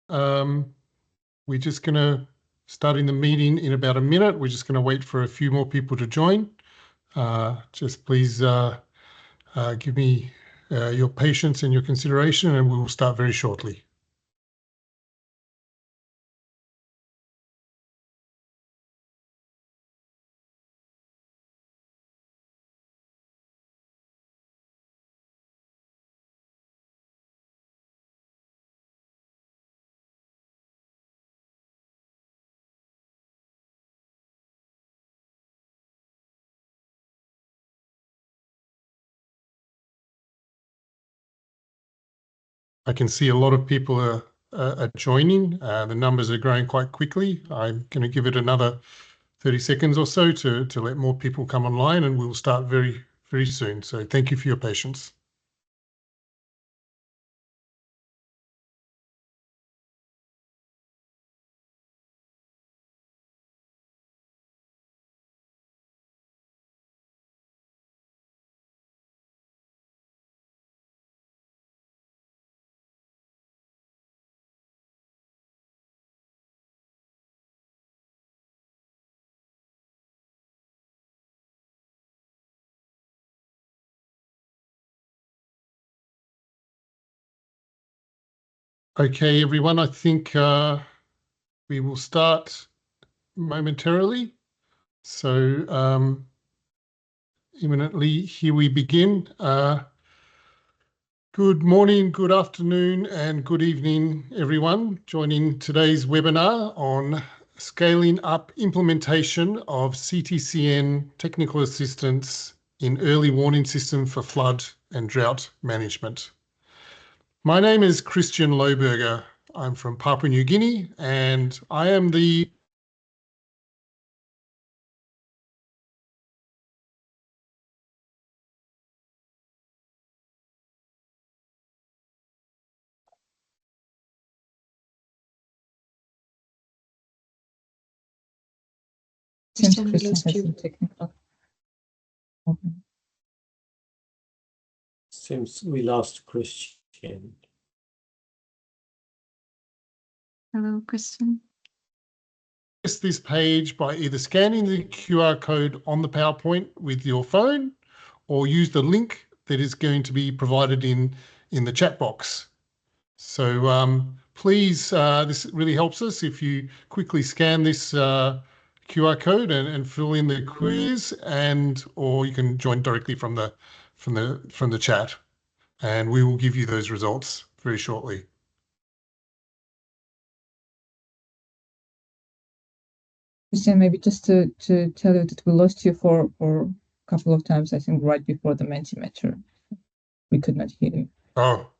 We're just going to starting the meeting in about a minute. We're just going to wait for a few more people to join. Just please give me your patience and your consideration, and we will start very shortly. I can see a lot of people are joining. The numbers are growing quite quickly. I'm going to give it another 30 seconds or so to let more people come online, and we'll start very, very soon. So thank you for your patience. Okay, everyone, I think we will start momentarily. So imminently, here we begin. Good morning, good afternoon, and good evening, everyone, joining today's webinar on scaling up implementation of CTCN technical assistance in early warning system for flood and drought management. My name is Christian Lohberger. I'm from Papua New Guinea, and I am the Seems Christian has some technical problem. Seems we lost Christian. Hello, Christian. access this page by either scanning the QR code on the PowerPoint with your phone or use the link that is going to be provided in the chat box. So please, this really helps us if you quickly scan this QR code and fill in the quiz, or you can join directly from the chat, and we will give you those results very shortly. Christian, maybe just to tell you that we lost you for a couple of times, I think right before the Mentimeter. We could not hear you. Oh,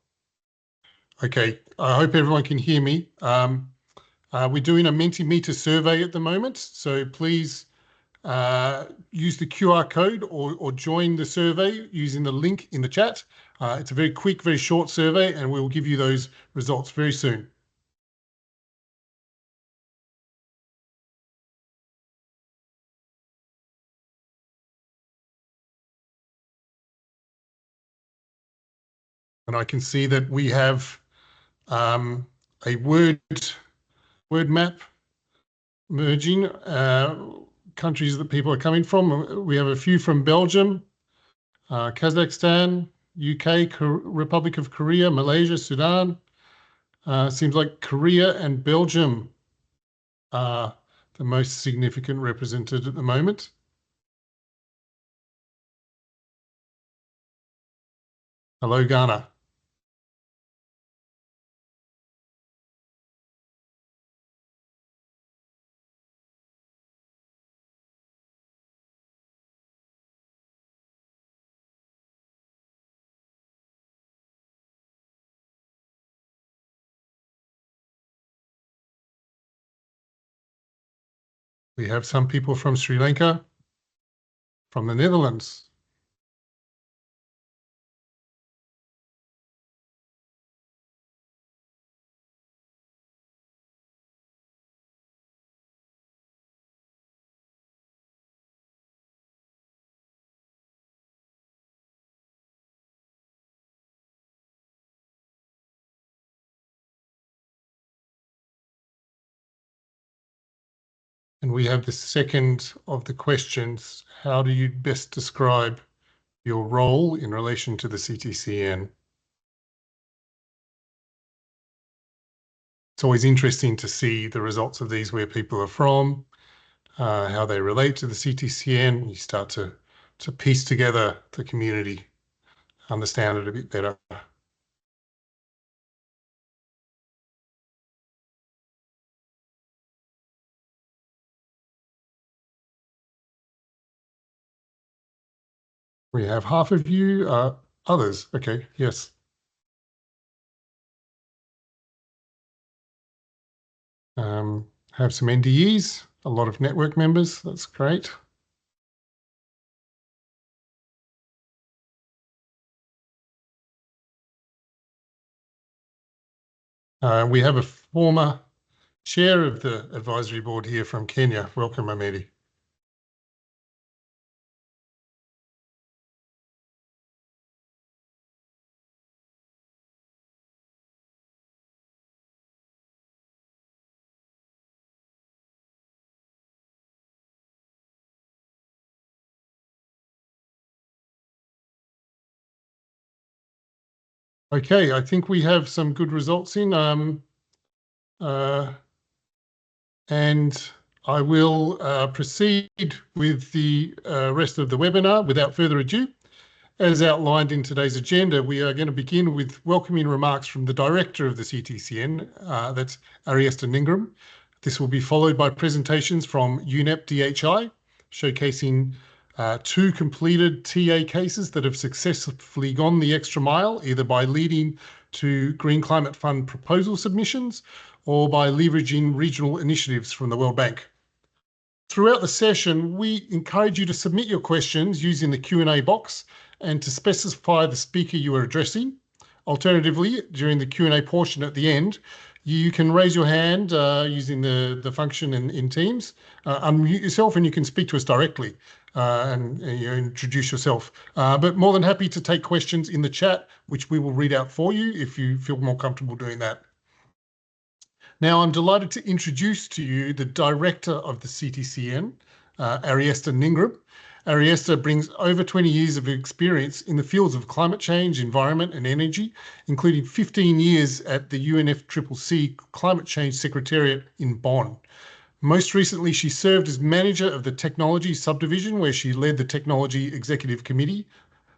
okay. I hope everyone can hear me. We're doing a Mentimeter survey at the moment, so please use the QR code or join the survey using the link in the chat. It's a very quick, very short survey, and we will give you those results very soon. And I can see that we have a word map merging countries that people are coming from. We have a few from Belgium, Kazakhstan, UK, Republic of Korea, Malaysia, Sudan. Seems like Korea and Belgium are the most significant represented at the moment. Hello, Ghana. We have some people from Sri Lanka, from the Netherlands. And we have the second of the questions. How do you best describe your role in relation to the CTCN? It's always interesting to see the results of these, where people are from, how they relate to the CTCN. You start to piece together the community, understand it a bit better. We have half of you, others. Okay, yes. Have some NDEs, a lot of network members. That's great. We have a former chair of the advisory board here from Kenya. Welcome, Amedi. Okay, I think we have some good results in, and I will proceed with the rest of the webinar without further ado. As outlined in today's agenda, we are going to begin with welcoming remarks from the director of the CTCN, that's Ariesta Ningram. This will be followed by presentations from UNEP-DHI, showcasing 2 completed TA cases that have successfully gone the extra mile, either by leading to Green Climate Fund proposal submissions or by leveraging regional initiatives from the World Bank. Throughout the session, we encourage you to submit your questions using the Q&A box and to specify the speaker you are addressing. Alternatively, during the Q&A portion at the end, you can raise your hand using the function in Teams, unmute yourself, and you can speak to us directly and you introduce yourself. But more than happy to take questions in the chat, which we will read out for you if you feel more comfortable doing that. Now, I'm delighted to introduce to you the director of the CTCN, Ariesta Ningram. Ariesta brings over 20 years of experience in the fields of climate change, environment and energy, including 15 years at the UNFCCC Climate Change Secretariat in Bonn. Most recently, she served as manager of the technology subdivision, where she led the technology executive committee,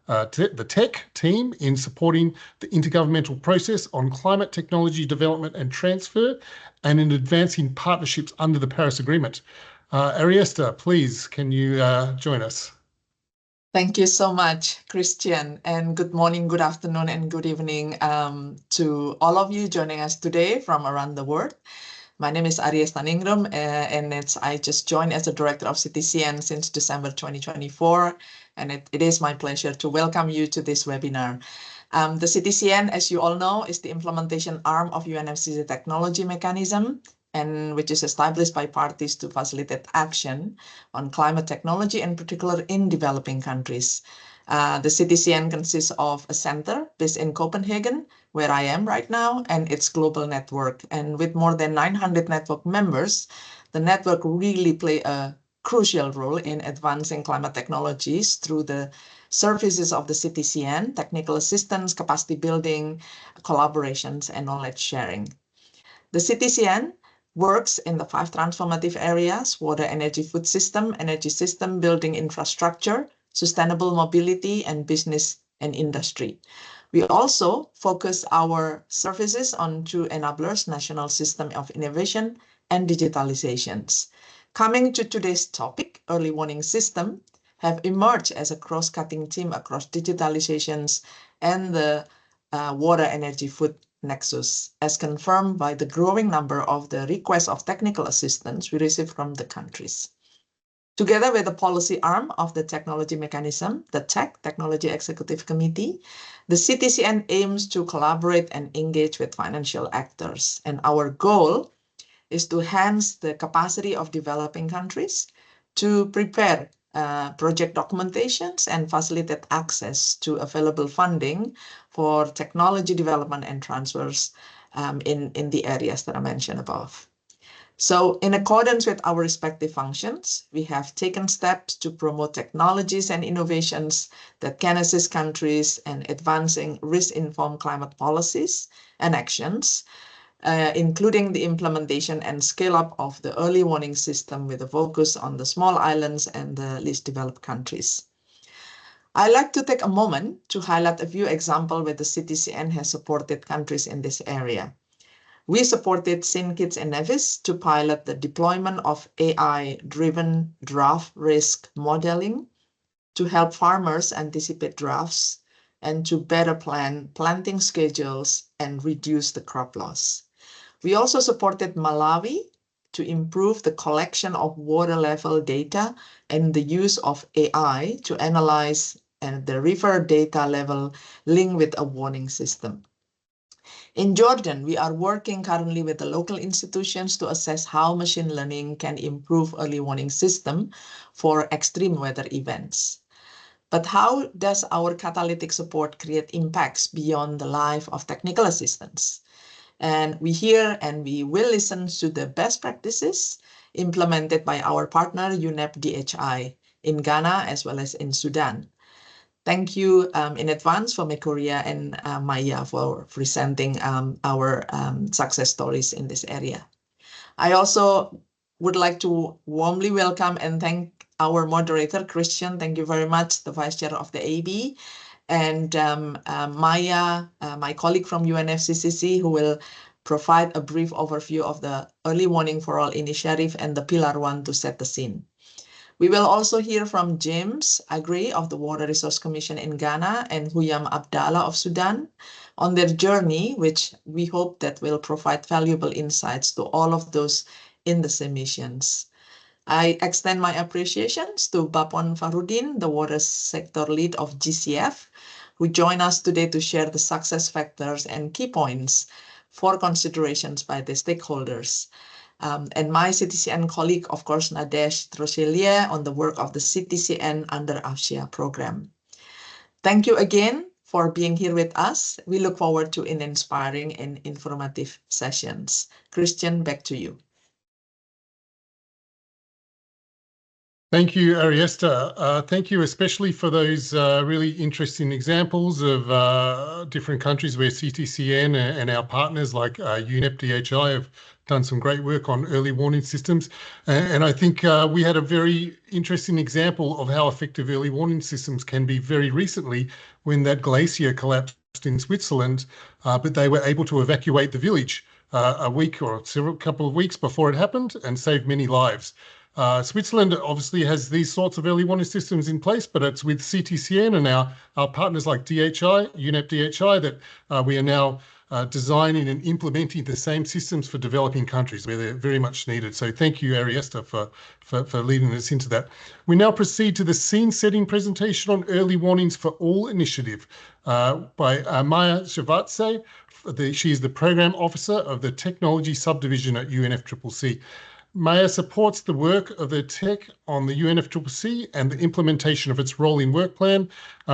the tech team, in supporting the intergovernmental process on climate technology development and transfer, and in advancing partnerships under the Paris Agreement. Ariesta, please, can you join us? Thank you so much, Christian, and good morning, good afternoon, and good evening to all of you joining us today from around the world. My name is Ariesta Ningram, and I just joined as the director of CTCN since December 2024, and it is my pleasure to welcome you to this webinar. The CTCN, as you all know, is the implementation arm of UNFCCC technology mechanism, and which is established by parties to facilitate action on climate technology, in particular in developing countries. The CTCN consists of a center based in Copenhagen, where I am right now, and its global network. And with more than 900 network members, the network really play a crucial role in advancing climate technologies through the services of the CTCN, technical assistance, capacity building, collaborations, and knowledge sharing. The CTCN works in the 5 transformative areas: water, energy, food system, energy system, building infrastructure, sustainable mobility, and business and industry. We also focus our services on 2 enablers: national system of innovation and digitalizations. Coming to today's topic, early warning system have emerged as a cross-cutting team across digitalizations and the water, energy, food nexus, as confirmed by the growing number of the requests of technical assistance we receive from the countries. Together with the policy arm of the technology mechanism, the Technology Executive Committee, the CTCN aims to collaborate and engage with financial actors. And our goal is to enhance the capacity of developing countries to prepare project documentations and facilitate access to available funding for technology development and transfers in the areas that I mentioned above. So in accordance with our respective functions, we have taken steps to promote technologies and innovations that can assist countries in advancing risk-informed climate policies and actions, including the implementation and scale-up of the early warning system with a focus on the small islands and the least developed countries. I'd like to take a moment to highlight a few examples where the CTCN has supported countries in this area. We supported St. Kitts and Nevis to pilot the deployment of AI-driven drought risk modeling to help farmers anticipate droughts and to better plan planting schedules and reduce the crop loss. We also supported Malawi to improve the collection of water level data and the use of AI to analyze the river data level linked with a warning system. In Jordan, we are working currently with the local institutions to assess how machine learning can improve early warning system for extreme weather events. But how does our catalytic support create impacts beyond the life of technical assistance? And we hear and we will listen to the best practices implemented by our partner UNEP-DHI in Ghana as well as in Sudan. Thank you in advance for Mekoria and Maya for presenting our success stories in this area. I also would like to warmly welcome and thank our moderator, Christian. Thank you very much, the Vice Chair of the AB, and Maya, my colleague from UNFCCC, who will provide a brief overview of the Early Warning for All initiative and the Pillar 1 to set the scene. We will also hear from James Agri of the Water Resource Commission in Ghana and Huyam Abdallah of Sudan on their journey, which we hope that will provide valuable insights to all of those in the submissions. I extend my appreciations to Bapon Farudin, the water sector lead of GCF, who join us today to share the success factors and key points for considerations by the stakeholders. And my CTCN colleague, of course, Nadesh Trochelia, on the work of the CTCN under AFSIA program. Thank you again for being here with us. We look forward to inspiring and informative sessions. Christian, back to you. Thank you, Ariesta. Thank you especially for those really interesting examples of different countries where CTCN and our partners like UNEP-DHI have done some great work on early warning systems. And I think we had a very interesting example of how effective early warning systems can be very recently when that glacier collapsed in Switzerland, but they were able to evacuate the village a week or couple of weeks before it happened and save many lives. Switzerland obviously has these sorts of early warning systems in place, but it's with CTCN and our partners like DHI, UNEP-DHI, that we are now designing and implementing the same systems for developing countries where they're very much needed. So thank you, Ariesta, for leading us into that. We now proceed to the scene-setting presentation on Early Warnings for All initiative by Maya Shavatse. She is the Program Officer of the Technology Subdivision at UNFCCC. Maya supports the work of the tech on the UNFCCC and the implementation of its rolling work plan.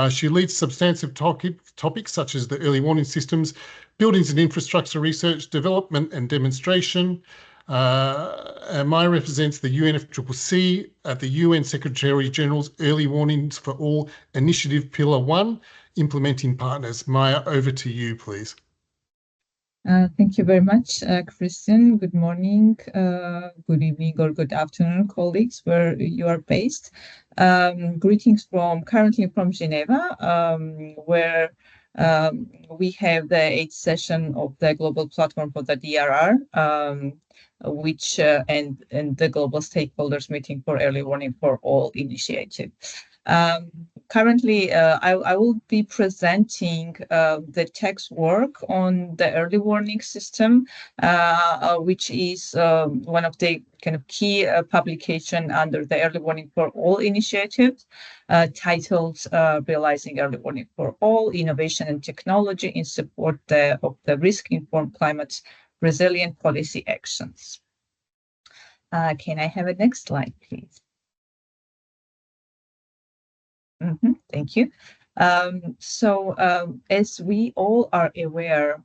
She leads substantive topics such as the early warning systems, buildings and infrastructure research, development and demonstration. And Maya represents the UNFCCC at the UN Secretary General's Early Warnings for All Initiative Pillar 1, implementing partners. Maya, over to you, please. Thank you very much, Christian. Good morning, good evening, or good afternoon, colleagues, where you are based. Greetings currently from Geneva, where we have the 8th session of the Global Platform for the DRR, which and the Global Stakeholders Meeting for Early Warning for All initiative. Currently, I will be presenting the text work on the early warning system, which is one of the kind of key publication under the Early Warning for All initiative, titled Realizing Early Warning for All, Innovation and Technology in Support of the Risk-Informed Climate Resilient Policy Actions. Can I have a next slide, please? Thank you. As we all are aware,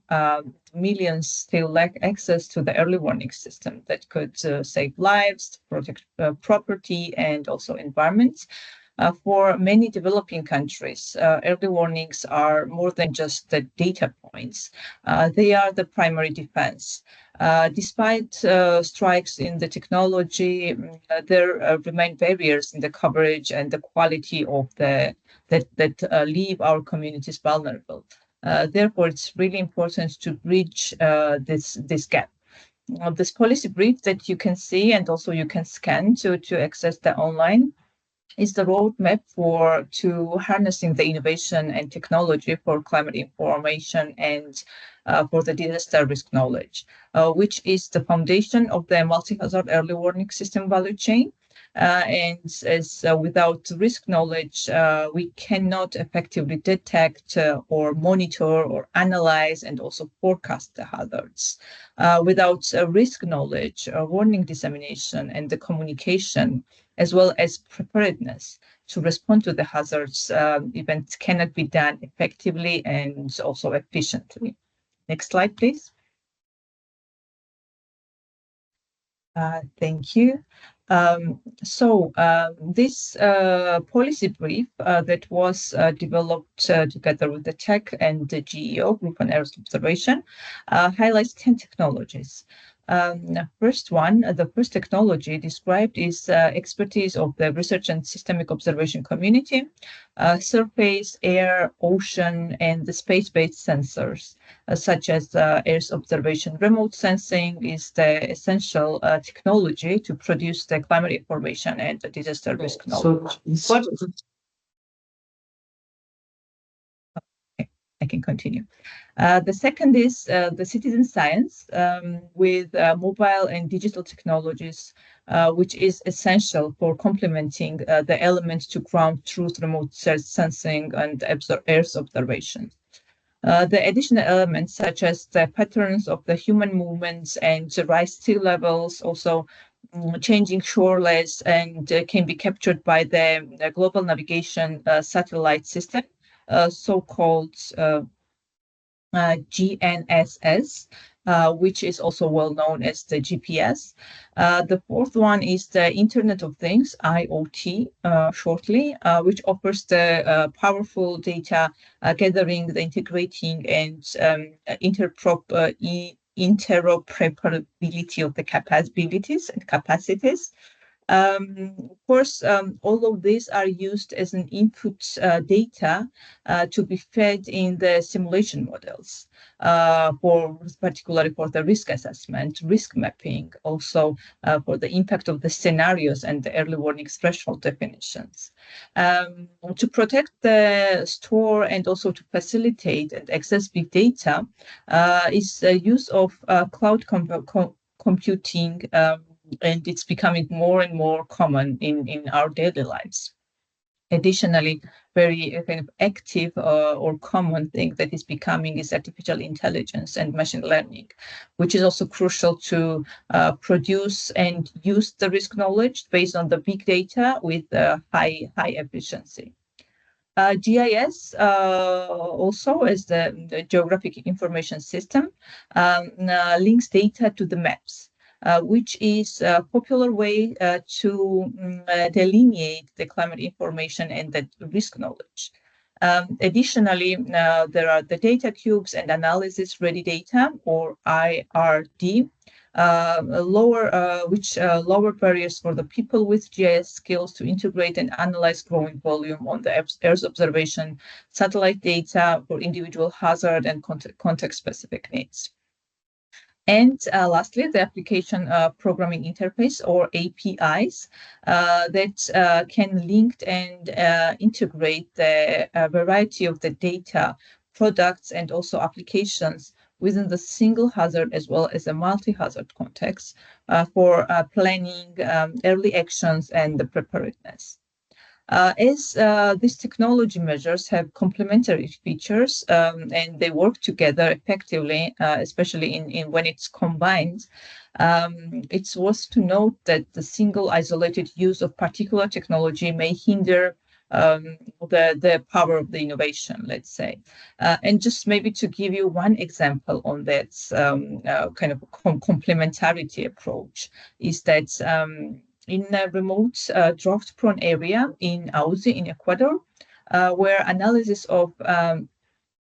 millions still lack access to the early warning system that could save lives, protect property, and also environments. For many developing countries, early warnings are more than just the data points. They are the primary defense. Despite strikes in the technology, there remain barriers in the coverage and the quality of that leave our communities vulnerable. Therefore, it's really important to bridge this gap. This policy brief that you can see and also you can scan to access the online is the roadmap to harnessing the innovation and technology for climate information and for the disaster risk knowledge, which is the foundation of the multi-hazard early warning system value chain. And as without risk knowledge, we cannot effectively detect or monitor or analyze and also forecast the hazards. Without risk knowledge, warning dissemination and the communication, as well as preparedness to respond to the hazards, events cannot be done effectively and also efficiently. Next slide, please. Thank you. This policy brief that was developed together with the TEC and the GEO, Group on Earth Observation, highlights 10 technologies. The first technology described is expertise of the research and systemic observation community, surface, air, ocean, and the space-based sensors, such as Earth observation remote sensing is the essential technology to produce the climate information and the disaster risk knowledge. I can continue. The second is the citizen science with mobile and digital technologies, which is essential for complementing the elements to ground truth remote sensing and Earth observation. The additional elements such as the patterns of the human movements and the rise sea levels, also changing shorelines, and can be captured by the global navigation satellite system, so-called GNSS, which is also well known as the GPS. The fourth one is the Internet of Things, IoT, shortly, which offers the powerful data gathering, the integrating, and interoperability of the capabilities and capacities. Of course, all of these are used as an input data to be fed in the simulation models, particularly for the risk assessment, risk mapping, also for the impact of the scenarios and the early warning threshold definitions. To protect the store and also to facilitate and access big data is the use of cloud computing, and it's becoming more and more common in our daily lives. Additionally, very kind of active or common thing that is becoming is artificial intelligence and machine learning, which is also crucial to produce and use the risk knowledge based on the big data with high efficiency. GIS also as the geographic information system links data to the maps. Which is a popular way to delineate the climate information and the risk knowledge. Additionally, there are the data cubes and analysis ready data, or IRD, which lower barriers for the people with GIS skills to integrate and analyze growing volume on the Earth observation satellite data for individual hazard and context-specific needs. And lastly, the application programming interface, or APIs, that can link and integrate the variety of the data, products, and also applications within the single hazard as well as a multi-hazard context for planning, early actions, and the preparedness. As these technology measures have complementary features and they work together effectively, especially in when it's combined, it's worth to note that the single isolated use of particular technology may hinder the power of the innovation, let's say. And just maybe to give you one example on that kind of complementarity approach is that in a remote drought-prone area in Auzi in Ecuador, where analysis of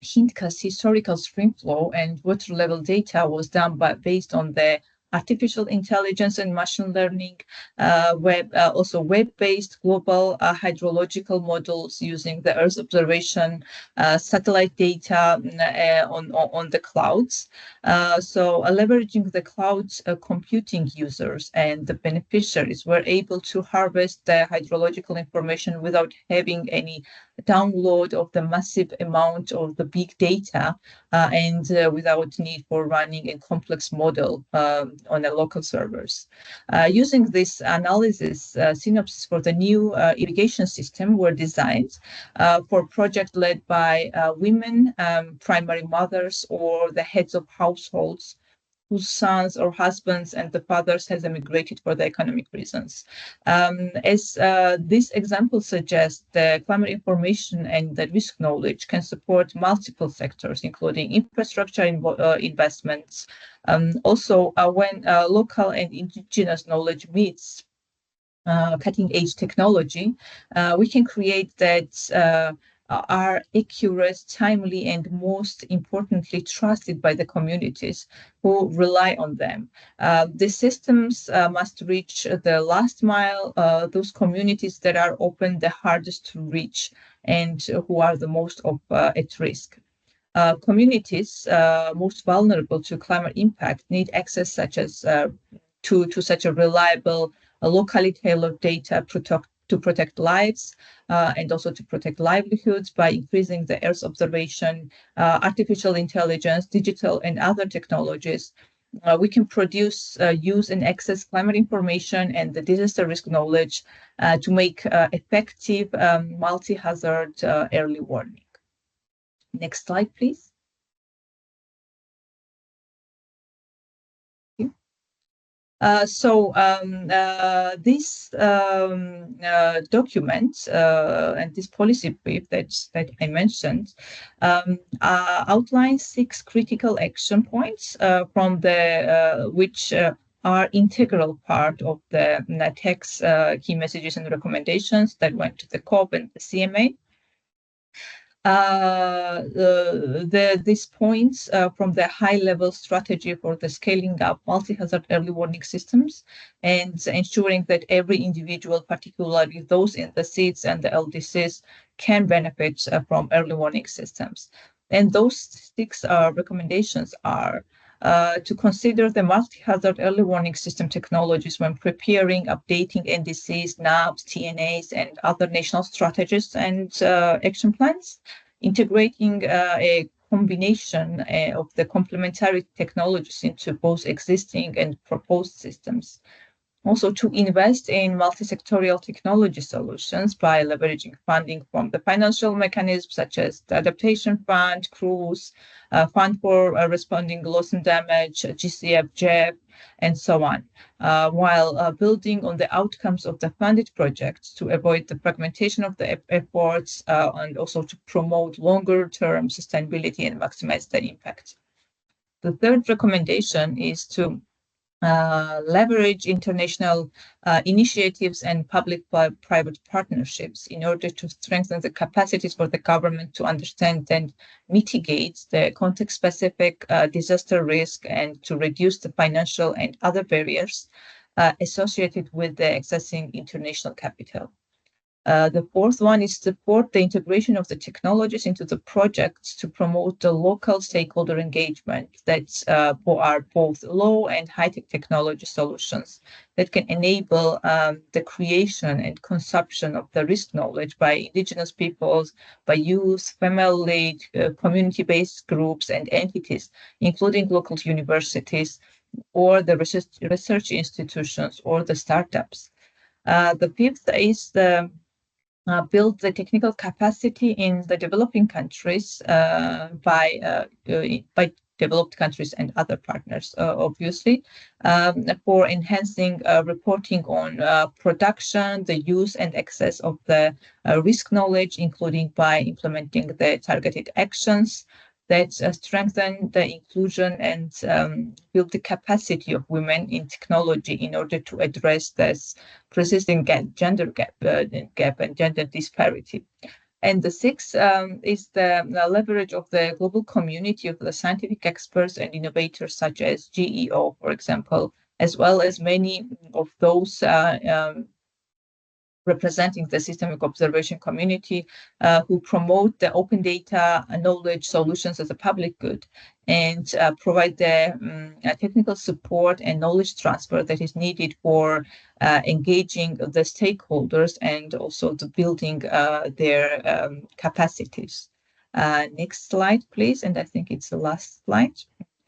Hindka's historical stream flow and water level data was done based on the artificial intelligence and machine learning, also web-based global hydrological models using the Earth observation, satellite data on the clouds. So leveraging the clouds computing users and the beneficiaries were able to harvest the hydrological information without having any download of the massive amount of the big data and without need for running a complex model on the local servers. Using this analysis, synopses for the new irrigation system were designed for a project led by women, primary mothers, or the heads of households whose sons or husbands and the fathers has emigrated for the economic reasons. As this example suggests, the climate information and the risk knowledge can support multiple sectors, including infrastructure investments. Also, when local and indigenous knowledge meets cutting-edge technology, we can create that are accurate, timely, and most importantly, trusted by the communities who rely on them. The systems must reach the last mile, those communities that are often the hardest to reach and who are the most at risk. Communities most vulnerable to climate impact need access such as to such a reliable, locally tailored data to protect lives and also to protect livelihoods by increasing the Earth observation, artificial intelligence, digital and other technologies. We can produce, use and access climate information and the disaster risk knowledge to make effective multi-hazard early warning. Next slide, please. This document and this policy brief that I mentioned outlines 6 critical action points from the which are integral part of the text key messages and recommendations that went to the COP and the CMA. These points from the high-level strategy for the scaling up multi-hazard early warning systems and ensuring that every individual, particularly those in the SEEDs and the LDCs, can benefit from early warning systems. And those 6 recommendations are to consider the multi-hazard early warning system technologies when preparing, updating NDCs, NABs, TNAs, and other national strategies and action plans, integrating a combination of the complementary technologies into both existing and proposed systems. Also, to invest in multi-sectorial technology solutions by leveraging funding from the financial mechanisms such as the Adaptation Fund, CRUISE, Fund for Responding Loss and Damage, GCF, JEF, and so on, while building on the outcomes of the funded projects to avoid the fragmentation of the efforts and also to promote longer-term sustainability and maximize their impact. The third recommendation is to leverage international initiatives and public-private partnerships in order to strengthen the capacities for the government to understand and mitigate the context-specific disaster risk and to reduce the financial and other barriers associated with the accessing international capital. The fourth one is support the integration of the technologies into the projects to promote the local stakeholder engagement that are both low and high-tech technology solutions that can enable the creation and consumption of the risk knowledge by indigenous peoples, by youth, family, community-based groups and entities, including local universities or the research institutions or the startups. The fifth is the build the technical capacity in the developing countries by developed countries and other partners, obviously, for enhancing reporting on production, the use and access of the risk knowledge, including by implementing the targeted actions that strengthen the inclusion and build the capacity of women in technology in order to address this persisting gender gap and gender disparity. And the sixth is the leverage of the global community of the scientific experts and innovators such as GEO, for example, as well as many of those representing the systemic observation community who promote the open data knowledge solutions as a public good and provide the technical support and knowledge transfer that is needed for engaging the stakeholders and also to building their capacities. Next slide, please. And I think it's the last slide.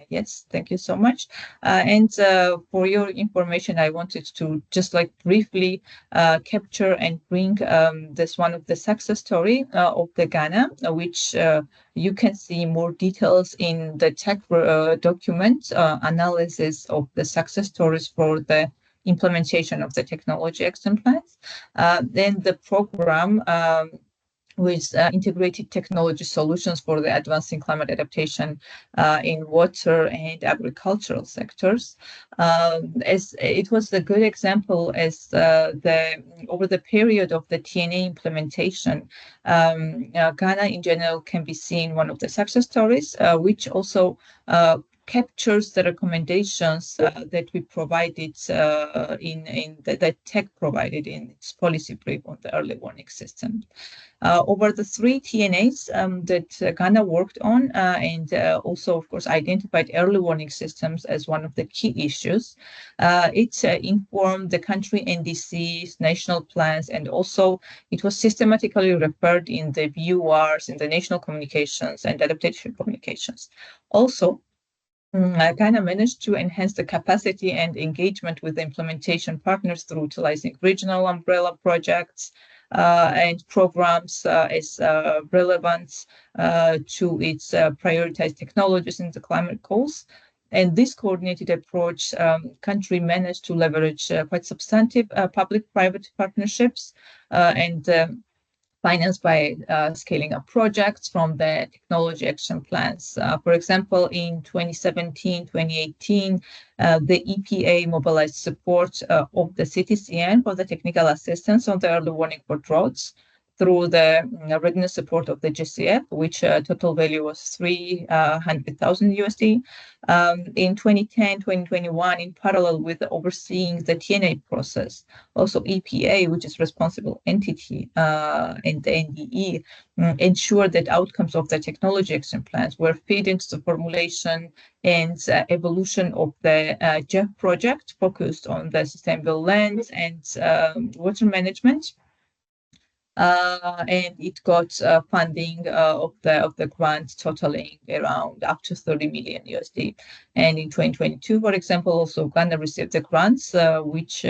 Yes, thank you so much. And for your information, I wanted to just like briefly capture and bring this one of the success story of the Ghana, which you can see more details in the tech document analysis of the success stories for the implementation of the technology action plans. Then the program with integrated technology solutions for the advancing climate adaptation in water and agricultural sectors. As it was a good example as over the period of the TNA implementation, Ghana in general can be seen one of the success stories, which also captures the recommendations that we provided that tech provided in its policy brief on the early warning system. Over the 3 TNAs that Ghana worked on and also, of course, identified early warning systems as one of the key issues. It informed the country NDCs, national plans, and also it was systematically referred in the VURs, in the national communications and adaptation communications. Also, Ghana managed to enhance the capacity and engagement with the implementation partners through utilizing regional umbrella projects and programs as relevant to its prioritized technologies in the climate goals. And this coordinated approach, country managed to leverage quite substantive public-private partnerships and financed by scaling up projects from the technology action plans. For example, in 2017, 2018, the EPA mobilized support of the CTCN for the technical assistance on the early warning for droughts through the readiness support of the GCF, which total value was $300,000 USD. In 2010, 2021, in parallel with overseeing the TNA process, also EPA, which is responsible entity, and the NDE, ensured that outcomes of the technology action plans were fed into the formulation and evolution of the GEF project focused on the sustainable land and water management. And it got funding of the grant totaling around up to 30 million USD. And in 2022, for example, also Ghana received the grants, which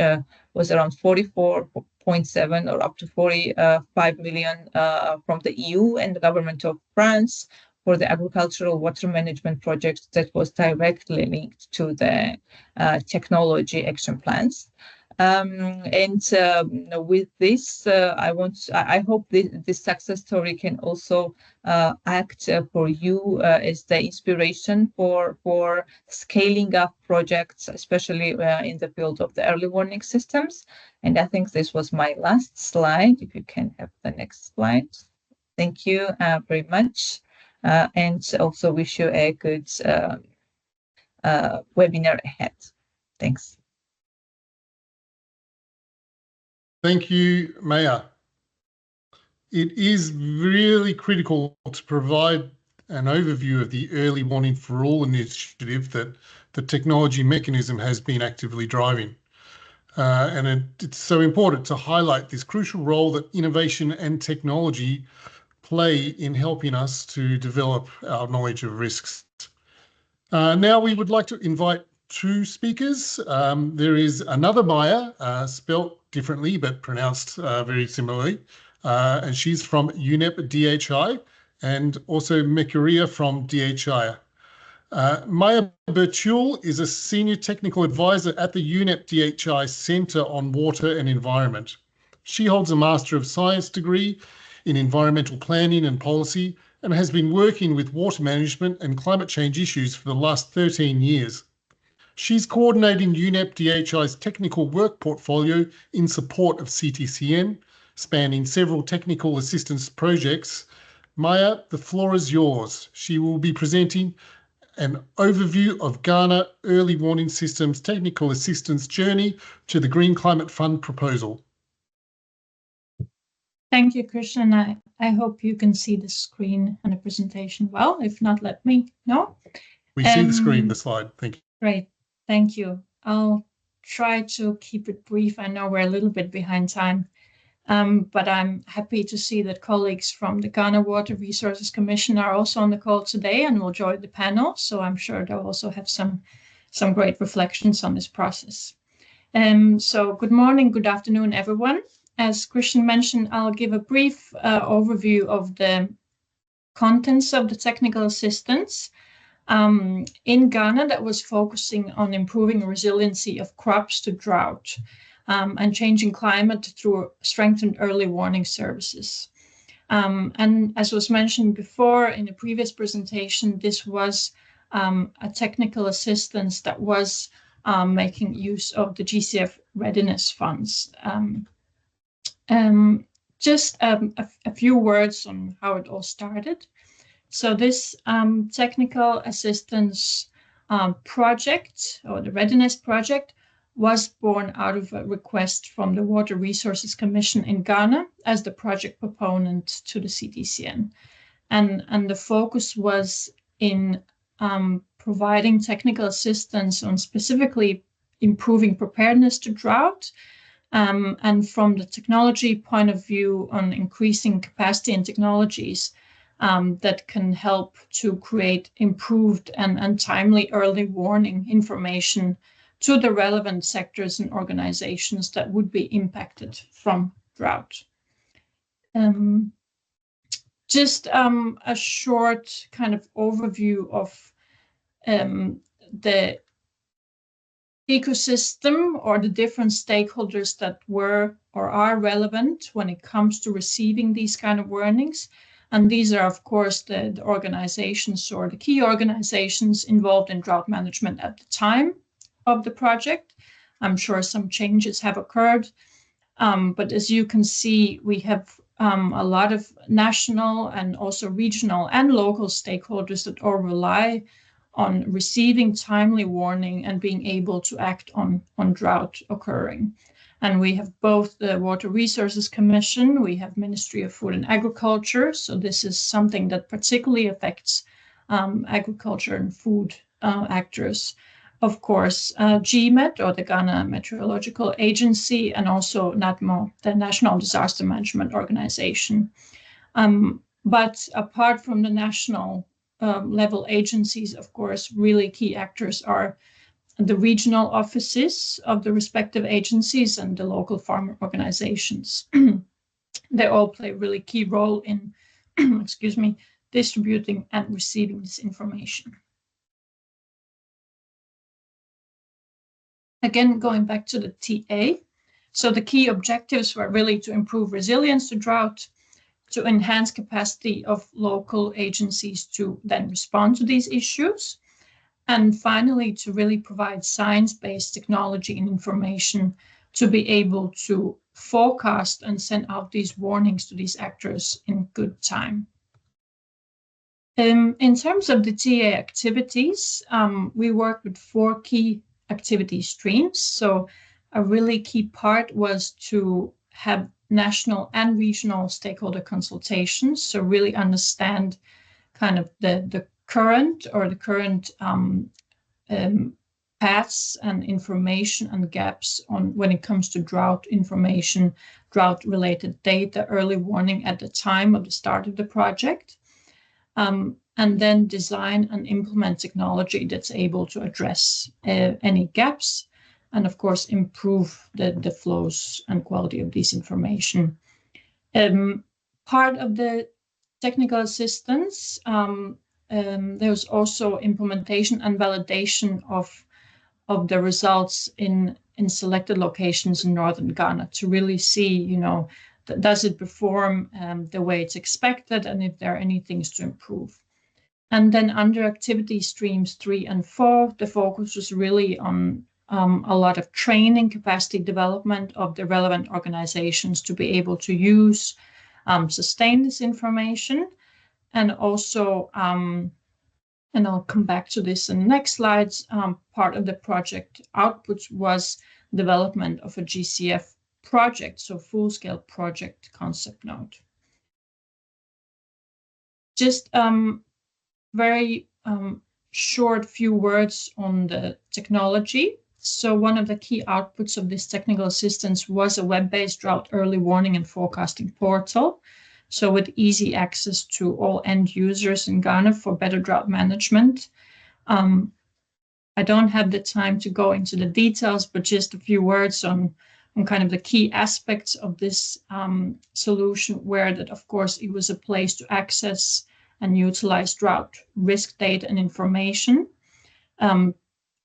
was around 44.7 or up to 45 million from the EU and the government of France for the agricultural water management project that was directly linked to the technology action plans. With this, I hope this success story can also act for you as the inspiration for scaling up projects, especially in the field of the early warning systems. And I think this was my last slide. If you can have the next slide. Thank you very much. And also wish you a good webinar ahead. Thanks. Thank you, Maya. It is really critical to provide an overview of the Early Warning for All initiative that the technology mechanism has been actively driving. And it's so important to highlight this crucial role that innovation and technology play in helping us to develop our knowledge of risks. Now we would like to invite 2 speakers. There is another Maya, spelt differently but pronounced very similarly, and she's from UNEP-DHI, and also Mekaria from DHI. Maya Bertul is a Senior Technical Advisor at the UNEP-DHI Centre on Water and Environment. She holds a Master of Science degree in Environmental Planning and Policy and has been working with water management and climate change issues for the last 13 years. She's coordinating UNEP-DHI's technical work portfolio in support of CTCN, spanning several technical assistance projects. Maya, the floor is yours. She will be presenting an overview of Ghana Early Warning Systems Technical Assistance Journey to the Green Climate Fund proposal. Thank you, Christian. I hope you can see the screen and the presentation well. If not, let me know. We see the screen, the slide. Thank you. Great. Thank you. I'll try to keep it brief. I know we're a little bit behind time, but I'm happy to see that colleagues from the Ghana Water Resources Commission are also on the call today and will join the panel. So I'm sure they'll also have some great reflections on this process. So good morning, good afternoon, everyone. As Christian mentioned, I'll give a brief overview of the contents of the technical assistance in Ghana that was focusing on improving resiliency of crops to drought and changing climate through strengthened early warning services. And as was mentioned before in the previous presentation, this was a technical assistance that was making use of the GCF readiness funds. Just a few words on how it all started. So this technical assistance project, or the readiness project, was born out of a request from the Water Resources Commission in Ghana as the project proponent to the CTCN. And the focus was in providing technical assistance on specifically improving preparedness to drought, and from the technology point of view on increasing capacity and technologies that can help to create improved and timely early warning information to the relevant sectors and organizations that would be impacted from drought. Just a short kind of overview of the ecosystem or the different stakeholders that were or are relevant when it comes to receiving these kind of warnings. And these are, of course, the organizations or the key organizations involved in drought management at the time of the project. I'm sure some changes have occurred, but as you can see, we have a lot of national and also regional and local stakeholders that all rely on receiving timely warning and being able to act on drought occurring. And we have both the Water Resources Commission, we have Ministry of Food and Agriculture. So this is something that particularly affects agriculture and food actors. Of course, GMET, or the Ghana Meteorological Agency, and also NADMO, the National Disaster Management Organization. But apart from the national level agencies, of course, really key actors are the regional offices of the respective agencies and the local farmer organizations. They all play a really key role in, excuse me, distributing and receiving this information. Again, going back to the TA. So the key objectives were really to improve resilience to drought, to enhance capacity of local agencies to then respond to these issues, and finally, to really provide science-based technology and information to be able to forecast and send out these warnings to these actors in good time. In terms of the TA activities, we work with 4 key activity streams. So a really key part was to have national and regional stakeholder consultations, so really understand kind of the current paths and information and gaps on when it comes to drought information, drought-related data, early warning at the time of the start of the project, and then design and implement technology that's able to address any gaps, and of course improve the flows and quality of this information. Part of the technical assistance there's also implementation and validation of the results in selected locations in northern Ghana to really see, you know, does it perform the way it's expected, and if there are any things to improve. And then under activity streams 3 and 4, the focus was really on a lot of training, capacity development of the relevant organizations to be able to use, sustain this information, and also, and I'll come back to this in the next slides, part of the project outputs was development of a GCF project, so full-scale project concept node. Just very short few words on the technology. So one of the key outputs of this technical assistance was a web-based drought early warning and forecasting portal. So with easy access to all end users in Ghana for better drought management. I don't have the time to go into the details, but just a few words on kind of the key aspects of this solution, where that, of course, it was a place to access and utilize drought risk data and information.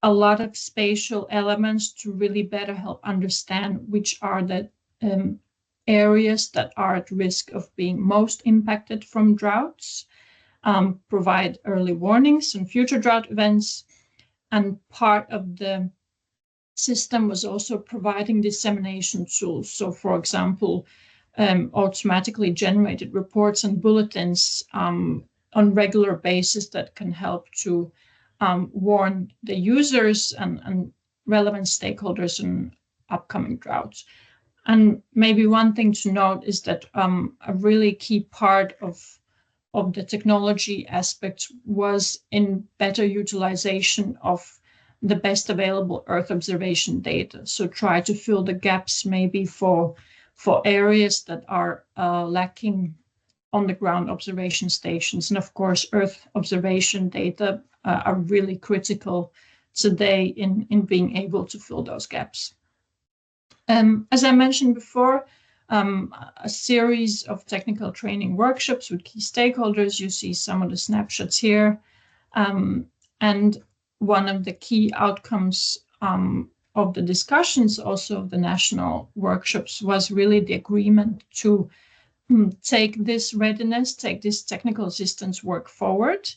A lot of spatial elements to really better help understand which are the areas that are at risk of being most impacted from droughts, provide early warnings on future drought events, and part of the system was also providing dissemination tools. So, for example, automatically generated reports and bulletins on regular basis that can help to warn the users and relevant stakeholders in upcoming droughts. And maybe one thing to note is that a really key part of the technology aspect was in better utilization of the best available Earth observation data. So try to fill the gaps maybe for areas that are lacking on the ground observation stations. And of course, Earth observation data are really critical today in being able to fill those gaps. As I mentioned before, a series of technical training workshops with key stakeholders. You see some of the snapshots here. And one of the key outcomes of the discussions also of the national workshops was really the agreement to take this readiness, take this technical assistance work forward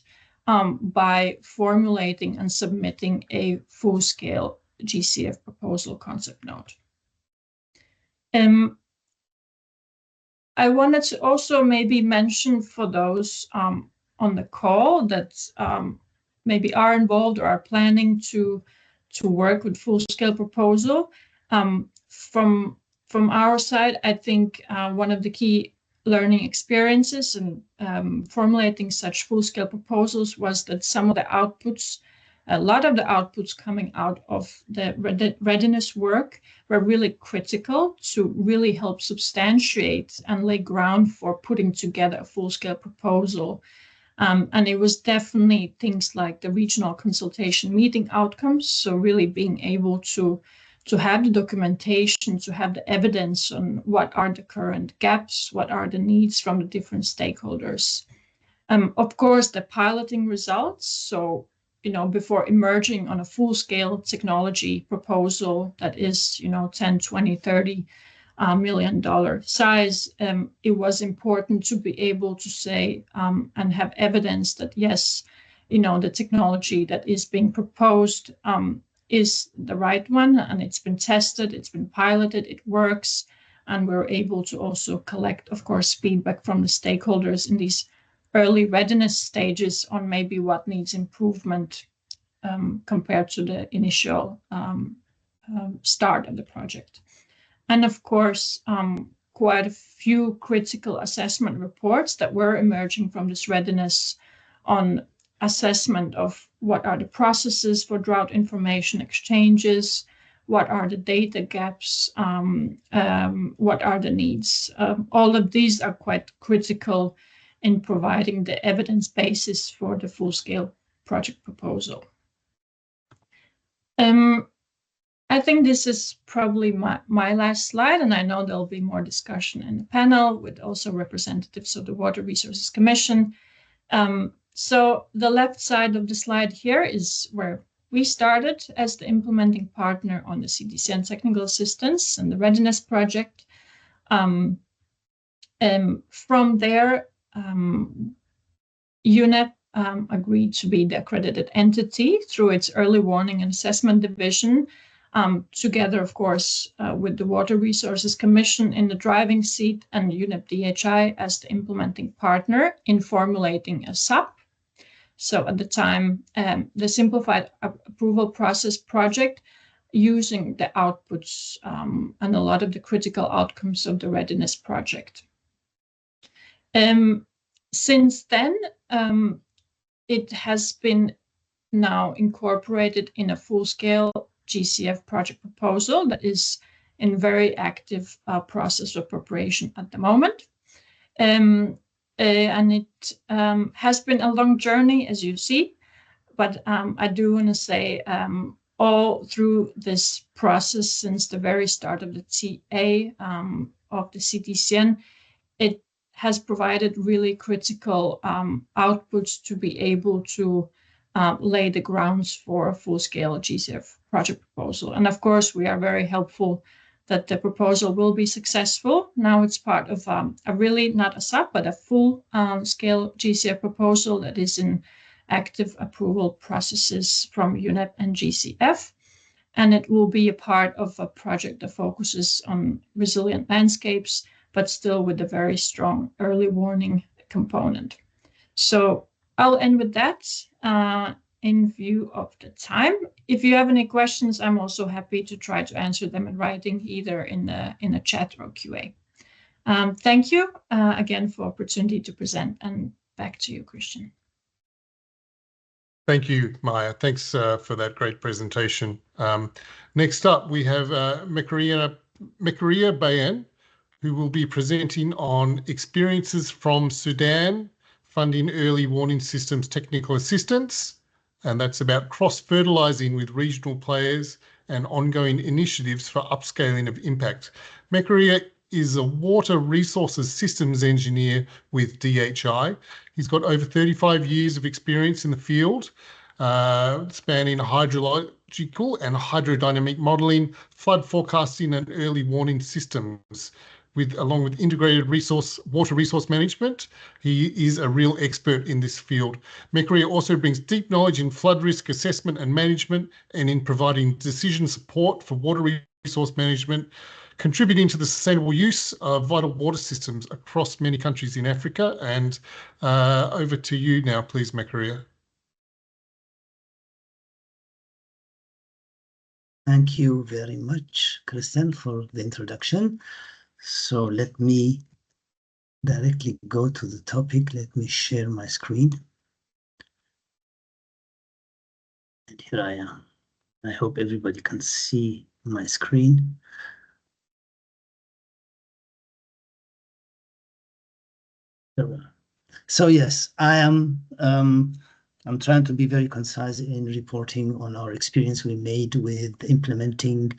by formulating and submitting a full-scale GCF proposal concept note. I wanted to also maybe mention for those on the call that maybe are involved or are planning to work with full-scale proposal. From our side, I think one of the key learning experiences in formulating such full-scale proposals was that some of the outputs, a lot of the outputs coming out of the readiness work were really critical to really help substantiate and lay ground for putting together a full-scale proposal. And it was definitely things like the regional consultation meeting outcomes. So really being able to have the documentation, to have the evidence on what are the current gaps, what are the needs from the different stakeholders. Of course, the piloting results. So, you know, before emerging on a full-scale technology proposal that is, you know, 10, 20, 30 $1 million size, it was important to be able to say and have evidence that, yes, you know, the technology that is being proposed is the right one, and it's been tested, it's been piloted, it works, and we're able to also collect, of course, feedback from the stakeholders in these early readiness stages on maybe what needs improvement compared to the initial start of the project. And of course, quite a few critical assessment reports that were emerging from this readiness on assessment of what are the processes for drought information exchanges, what are the data gaps, what are the needs. All of these are quite critical in providing the evidence basis for the full-scale project proposal. I think this is probably my last slide, and I know there'll be more discussion in the panel with also representatives of the Water Resources Commission. So the left side of the slide here is where we started as the implementing partner on the CTCN technical assistance and the readiness project. From there, UNEP agreed to be the accredited entity through its early warning and assessment division, together, of course, with the Water Resources Commission in the driving seat and UNEP-DHI as the implementing partner in formulating a SAP. So at the time, the Simplified Approval Process project, using the outputs and a lot of the critical outcomes of the readiness project. Since then, it has been now incorporated in a full-scale GCF project proposal that is in very active process of preparation at the moment. And it has been a long journey, as you see, but I do want to say all through this process since the very start of the TA of the CTCN, it has provided really critical outputs to be able to lay the grounds for a full-scale GCF project proposal. And of course, we are very helpful that the proposal will be successful. Now it's part of a really, not a SAP, but a full-scale GCF proposal that is in active approval processes from UNEP and GCF. And it will be a part of a project that focuses on resilient landscapes, but still with a very strong early warning component. So I'll end with that in view of the time. If you have any questions, I'm also happy to try to answer them in writing, either in a chat or QA. Thank you again for the opportunity to present, and back to you, Christian. Thank you, Maya. Thanks for that great presentation. Next up, we have Mekaria Bayan, who will be presenting on experiences from Sudan, funding early warning systems technical assistance, and that's about cross-fertilizing with regional players and ongoing initiatives for upscaling of impact. Mekaria is a water resources systems engineer with DHI. He's got over 35 years of experience in the field, spanning hydrological and hydrodynamic modelling, flood forecasting and early warning systems. Along with integrated water resource management, he is a real expert in this field. Mekaria also brings deep knowledge in flood risk assessment and management and in providing decision support for water resource management, contributing to the sustainable use of vital water systems across many countries in Africa. And over to you now, please, Mekaria. Thank you very much, Christian, for the introduction. So let me directly go to the topic. Let me share my screen. And here I am. I hope everybody can see my screen. So yes, I'm trying to be very concise in reporting on our experience we made with implementing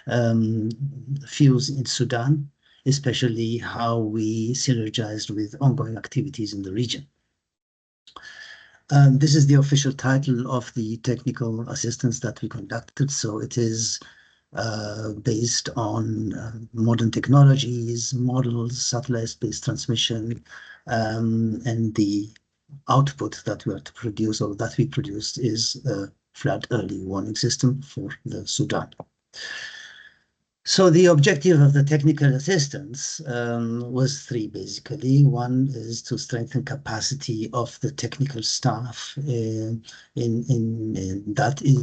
FUSE in Sudan, especially how we synergized with ongoing activities in the region. This is the official title of the technical assistance that we conducted. So it is based on modern technologies, models, satellite-based transmission, and the output that we are to produce, or that we produced, is a flood early warning system for the Sudan. So the objective of the technical assistance was three, basically. One is to strengthen capacity of the technical staff that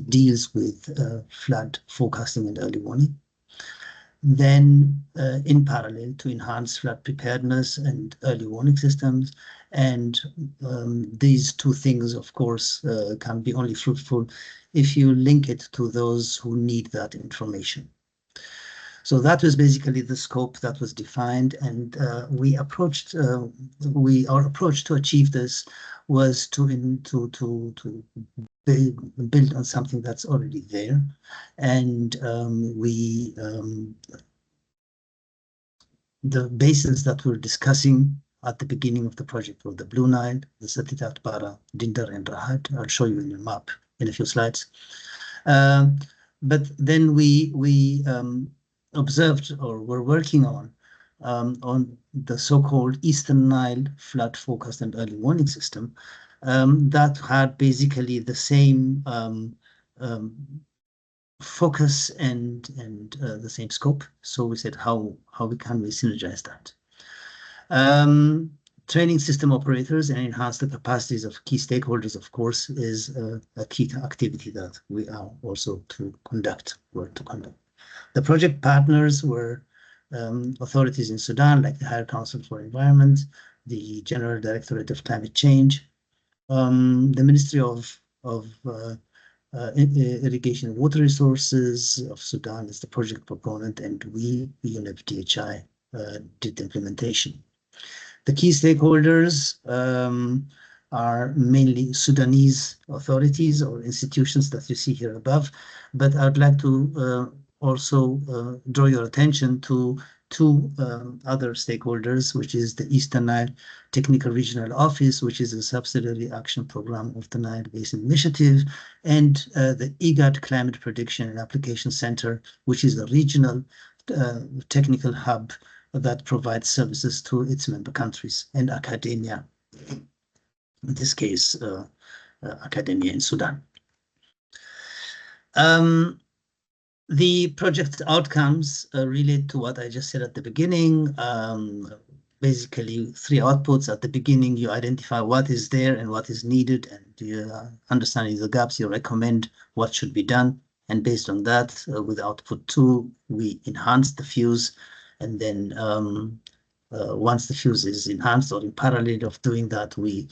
deals with flood forecasting and early warning. Then, in parallel, to enhance flood preparedness and early warning systems. And these two things, of course, can be only fruitful if you link it to those who need that information. So that was basically the scope that was defined, and our approach to achieve this was to build on something that's already there, and the basins that we're discussing at the beginning of the project were the Blue Nile, the Satitat Bara, Dinder, and Rahat. I'll show you in the map in a few slides. But then we observed, or were working on the so-called Eastern Nile flood forecast and early warning system that had basically the same focus and the same scope. So we said, how can we synergize that? Training system operators and enhance the capacities of key stakeholders, of course, is a key activity that we are also to conduct. The project partners were authorities in Sudan, like the Higher Council for Environment, the General Directorate of Climate Change, the Ministry of Irrigation and Water Resources of Sudan is the project proponent, and we, UNEP-DHI, did the implementation. The key stakeholders are mainly Sudanese authorities or institutions that you see here above, but I'd like to also draw your attention to two other stakeholders, which is the Eastern Nile Technical Regional Office, which is a subsidiary action program of the Nile Basin Initiative, and the IGAD Climate Prediction and Application Center, which is a regional technical hub that provides services to its member countries, and academia, in this case, academia in Sudan. The project outcomes relate to what I just said at the beginning. Basically, three outputs. At the beginning, you identify what is there and what is needed, and you understanding the gaps, you recommend what should be done. And based on that, with output 2, we enhance the fuse. And then once the fuse is enhanced, or in parallel of doing that, we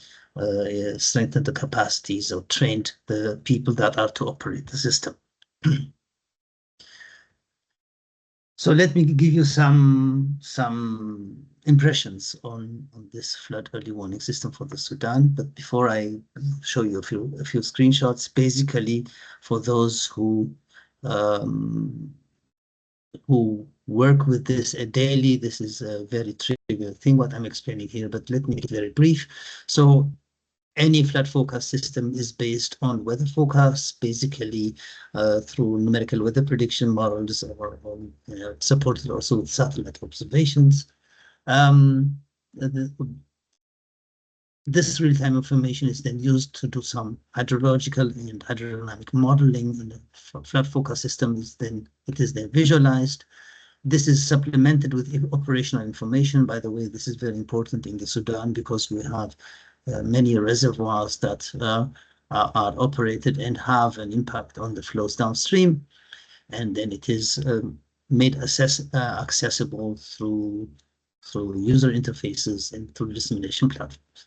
strengthen the capacities or trained the people that are to operate the system. So let me give you some impressions on this flood early warning system for the Sudan. But before I show you a few screenshots, basically for those who work with this daily, this is a very trivial thing what I'm explaining here, but let me make it very brief. So any flood forecast system is based on weather forecasts, basically through numerical weather prediction models, or supported also with satellite observations. This real-time information is then used to do some hydrological and hydrodynamic modeling in the flood forecast system. It is then visualized. This is supplemented with operational information. By the way, this is very important in the Sudan because we have many reservoirs that are operated and have an impact on the flows downstream. And then it is made accessible through user interfaces and through dissemination platforms.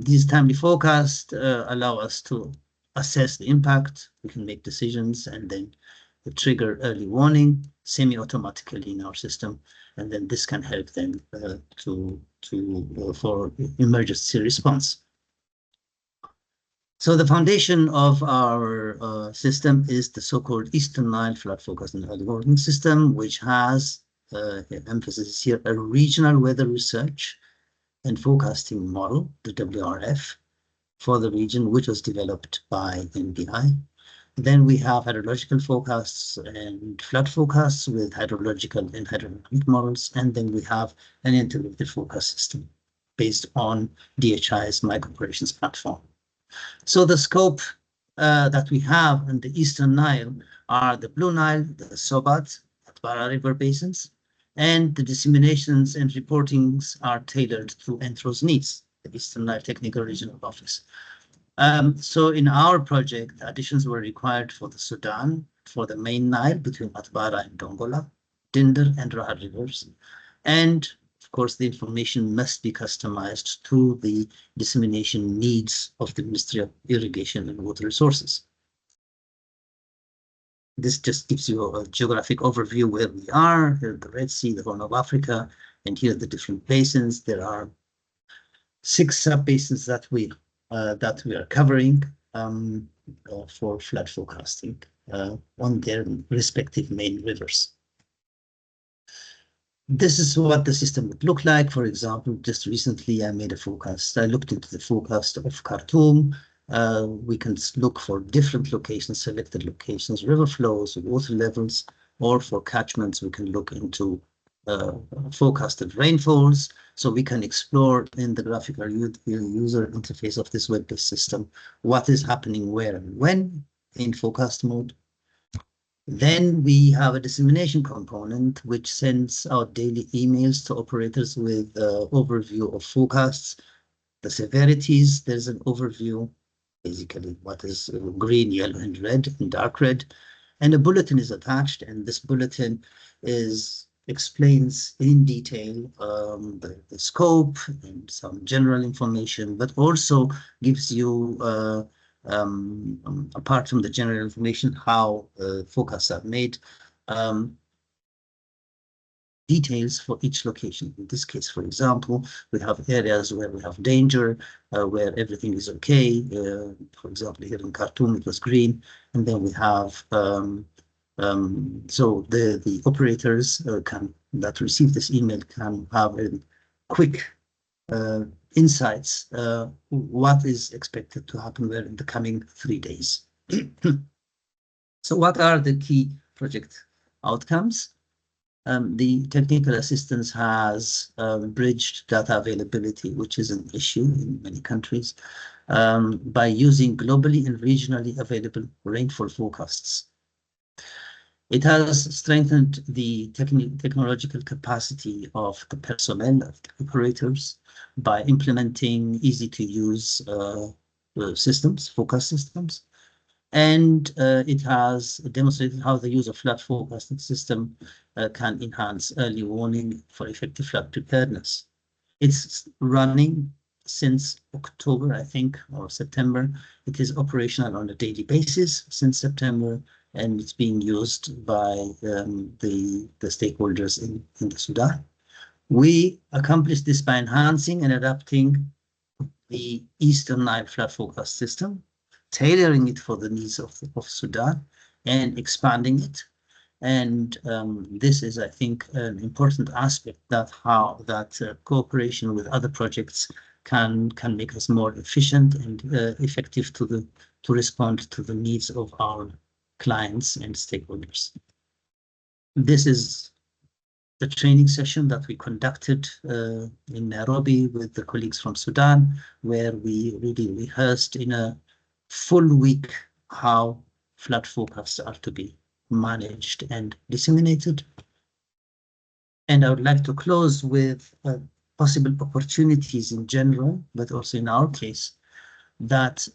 These timely forecasts allow us to assess the impact. We can make decisions and then trigger early warning semi-automatically in our system, and then this can help them for emergency response. So the foundation of our system is the so-called Eastern Nile flood forecast and early warning system, which has emphasis here a regional weather research and forecasting model, the WRF, for the region, which was developed by NBI. Then we have hydrological forecasts and flood forecasts with hydrological and hydrodynamic models. And then we have an integrated forecast system based on DHI's micro-operations platform. So the scope that we have in the Eastern Nile are the Blue Nile, the Sobat, Atbara River basins, and the disseminations and reportings are tailored to ENTRO's needs, the Eastern Nile Technical Regional Office. So in our project, additions were required for the Sudan, for the main Nile between Atbara and Dongola, Dinder and Rahat rivers. And of course, the information must be customized to the dissemination needs of the Ministry of Irrigation and Water Resources. This just gives you a geographic overview where we are, here the Red Sea, the Horn of Africa, and here the different basins. There are 6 sub-basins that we are covering for flood forecasting on their respective main rivers. this is what the system would look like. For example, just recently I made a forecast. I looked into the forecast of Khartoum. We can look for different locations, selected locations, river flows, water levels, or for catchments, we can look into forecasted rainfalls. So we can explore in the graphical user interface of this web-based system what is happening where and when in forecast mode. Then we have a dissemination component which sends out daily emails to operators with overview of forecasts, the severities. There's an overview, basically what is green, yellow, and red, and dark red. And a bulletin is attached, and this bulletin explains in detail the scope and some general information, but also gives you apart from the general information, how forecasts are made, details for each location. In this case, for example, we have areas where we have danger, where everything is okay. For example, here in Khartoum, it was green. And then we have, so the operators that receive this email can have a quick insights, what is expected to happen where in the coming 3 days. So what are the key project outcomes? The technical assistance has bridged data availability, which is an issue in many countries, by using globally and regionally available rainfall forecasts. It has strengthened the technological capacity of the personnel of the operators by implementing easy-to-use systems, forecast systems. And it has demonstrated how the use of flood forecasting system can enhance early warning for effective flood preparedness. It's running since October, I think, or September. It is operational on a daily basis since September, and it's being used by the stakeholders in the Sudan. We accomplished this by enhancing and adapting the Eastern Nile flood forecast system, tailoring it for the needs of Sudan, and expanding it. And this is, I think, an important aspect that cooperation with other projects can make us more efficient and effective to respond to the needs of our clients and stakeholders. This is the training session that we conducted in Nairobi with the colleagues from Sudan, where we really rehearsed in a full week how flood forecasts are to be managed and disseminated. And I would like to close with possible opportunities in general, but also in our case, that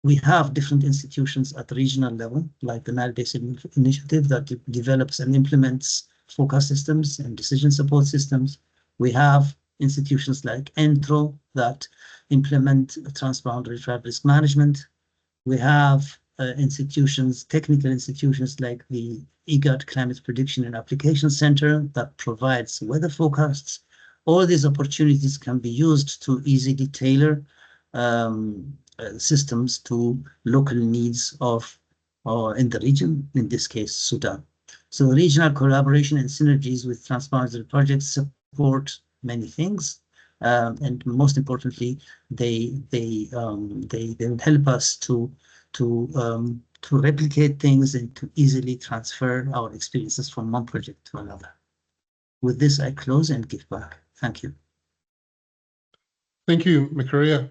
we have different institutions at the regional level, like the Nile Basin Initiative that develops and implements forecast systems and decision support systems. We have institutions like ENTRO that implement transboundary flood risk management. We have technical institutions like the IGAD Climate Prediction and Application Center that provides weather forecasts. All these opportunities can be used to easily tailor systems to local needs of, in the region, in this case, Sudan. So regional collaboration and synergies with transboundary projects support many things. And most importantly, they will help us to replicate things and to easily transfer our experiences from one project to another. With this, I close and give back. Thank you. Thank you, Makaria.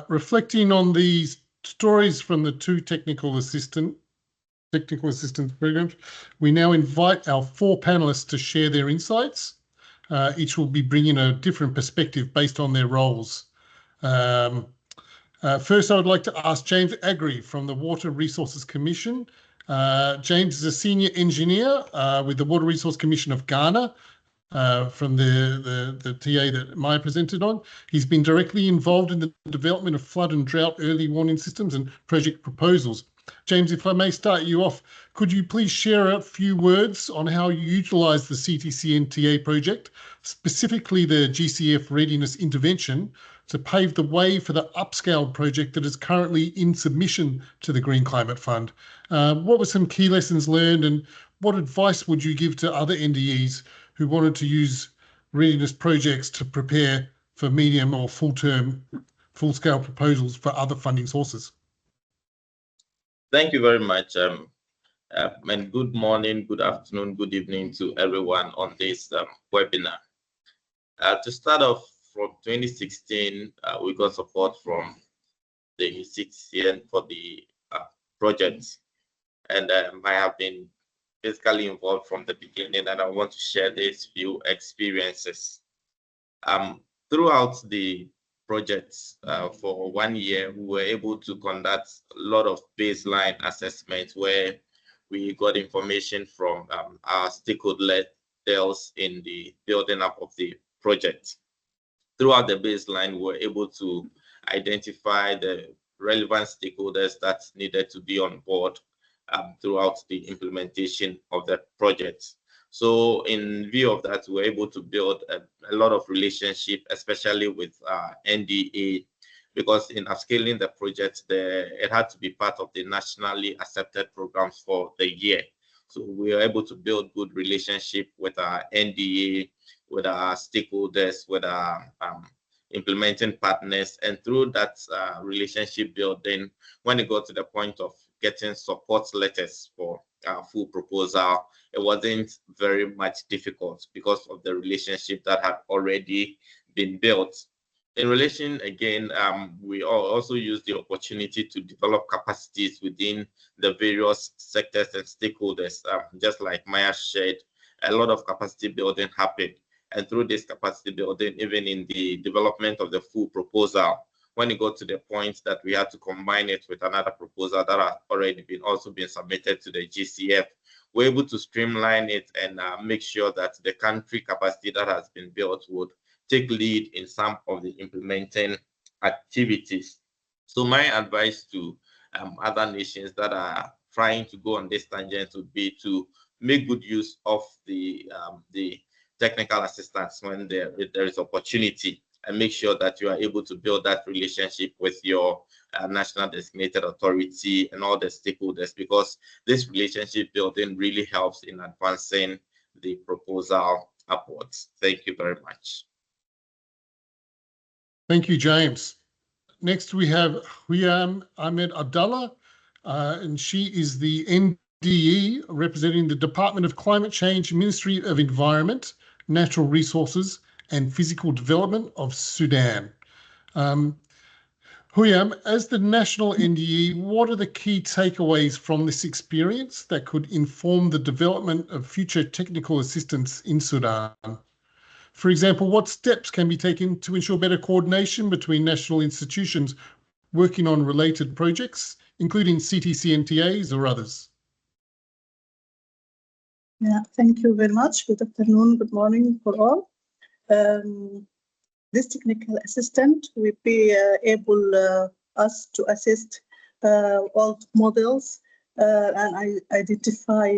Reflecting on these stories from the two technical assistance programs, we now invite our 4 panelists to share their insights. Each will be bringing a different perspective based on their roles. First, I would like to ask James Agri from the Water Resources Commission. James is a senior engineer with the Water Resource Commission of Ghana, from the TA that Maya presented on. He's been directly involved in the development of flood and drought early warning systems and project proposals. James, if I may start you off, could you please share a few words on how you utilise the CTCN TA project, specifically the GCF readiness intervention, to pave the way for the upscale project that is currently in submission to the Green Climate Fund? What were some key lessons learned, and what advice would you give to other NDEs who wanted to use readiness projects to prepare for medium or full-scale proposals for other funding sources. Thank you very much. And good morning, good afternoon, good evening to everyone on this webinar. To start off, from 2016, we got support from the CTCN for the project. And I have been basically involved from the beginning, and I want to share these few experiences. Throughout the projects for 1 year, we were able to conduct a lot of baseline assessments where we got information from our stakeholders in the building up of the project. Throughout the baseline, we were able to identify the relevant stakeholders that needed to be on board throughout the implementation of the project. So in view of that, we were able to build a lot of relationship, especially with NDA, because in upscaling the project, it had to be part of the nationally accepted programs for the year. So we were able to build good relationship with our NDA, with our stakeholders, with our implementing partners. And through that relationship building, when it got to the point of getting support letters for our full proposal, it wasn't very much difficult because of the relationship that had already been built. In relation, again, we also use the opportunity to develop capacities within the various sectors and stakeholders. Just like Maya shared, a lot of capacity building happened. And through this capacity building, even in the development of the full proposal, when it got to the point that we had to combine it with another proposal that had already been submitted to the GCF, we're able to streamline it and make sure that the country capacity that has been built would take lead in some of the implementing activities. So my advice to other nations that are trying to go on this tangent would be to make good use of the technical assistance when there is opportunity, and make sure that you are able to build that relationship with your national designated authority and all the stakeholders, because this relationship building really helps in advancing the proposal upwards. Thank you very much. Thank you, James. Next, we have Huyam Ahmed Abdallah, and she is the NDE representing the Department of Climate Change, Ministry of Environment, Natural Resources and Physical Development of Sudan. Huyam, as the national NDE, what are the key takeaways from this experience that could inform the development of future technical assistance in Sudan? For example, what steps can be taken to ensure better coordination between national institutions working on related projects, including CTCNTAs or others? Yeah, thank you very much. Good afternoon, good morning for all. This technical assistant will be able us to assist all models and identify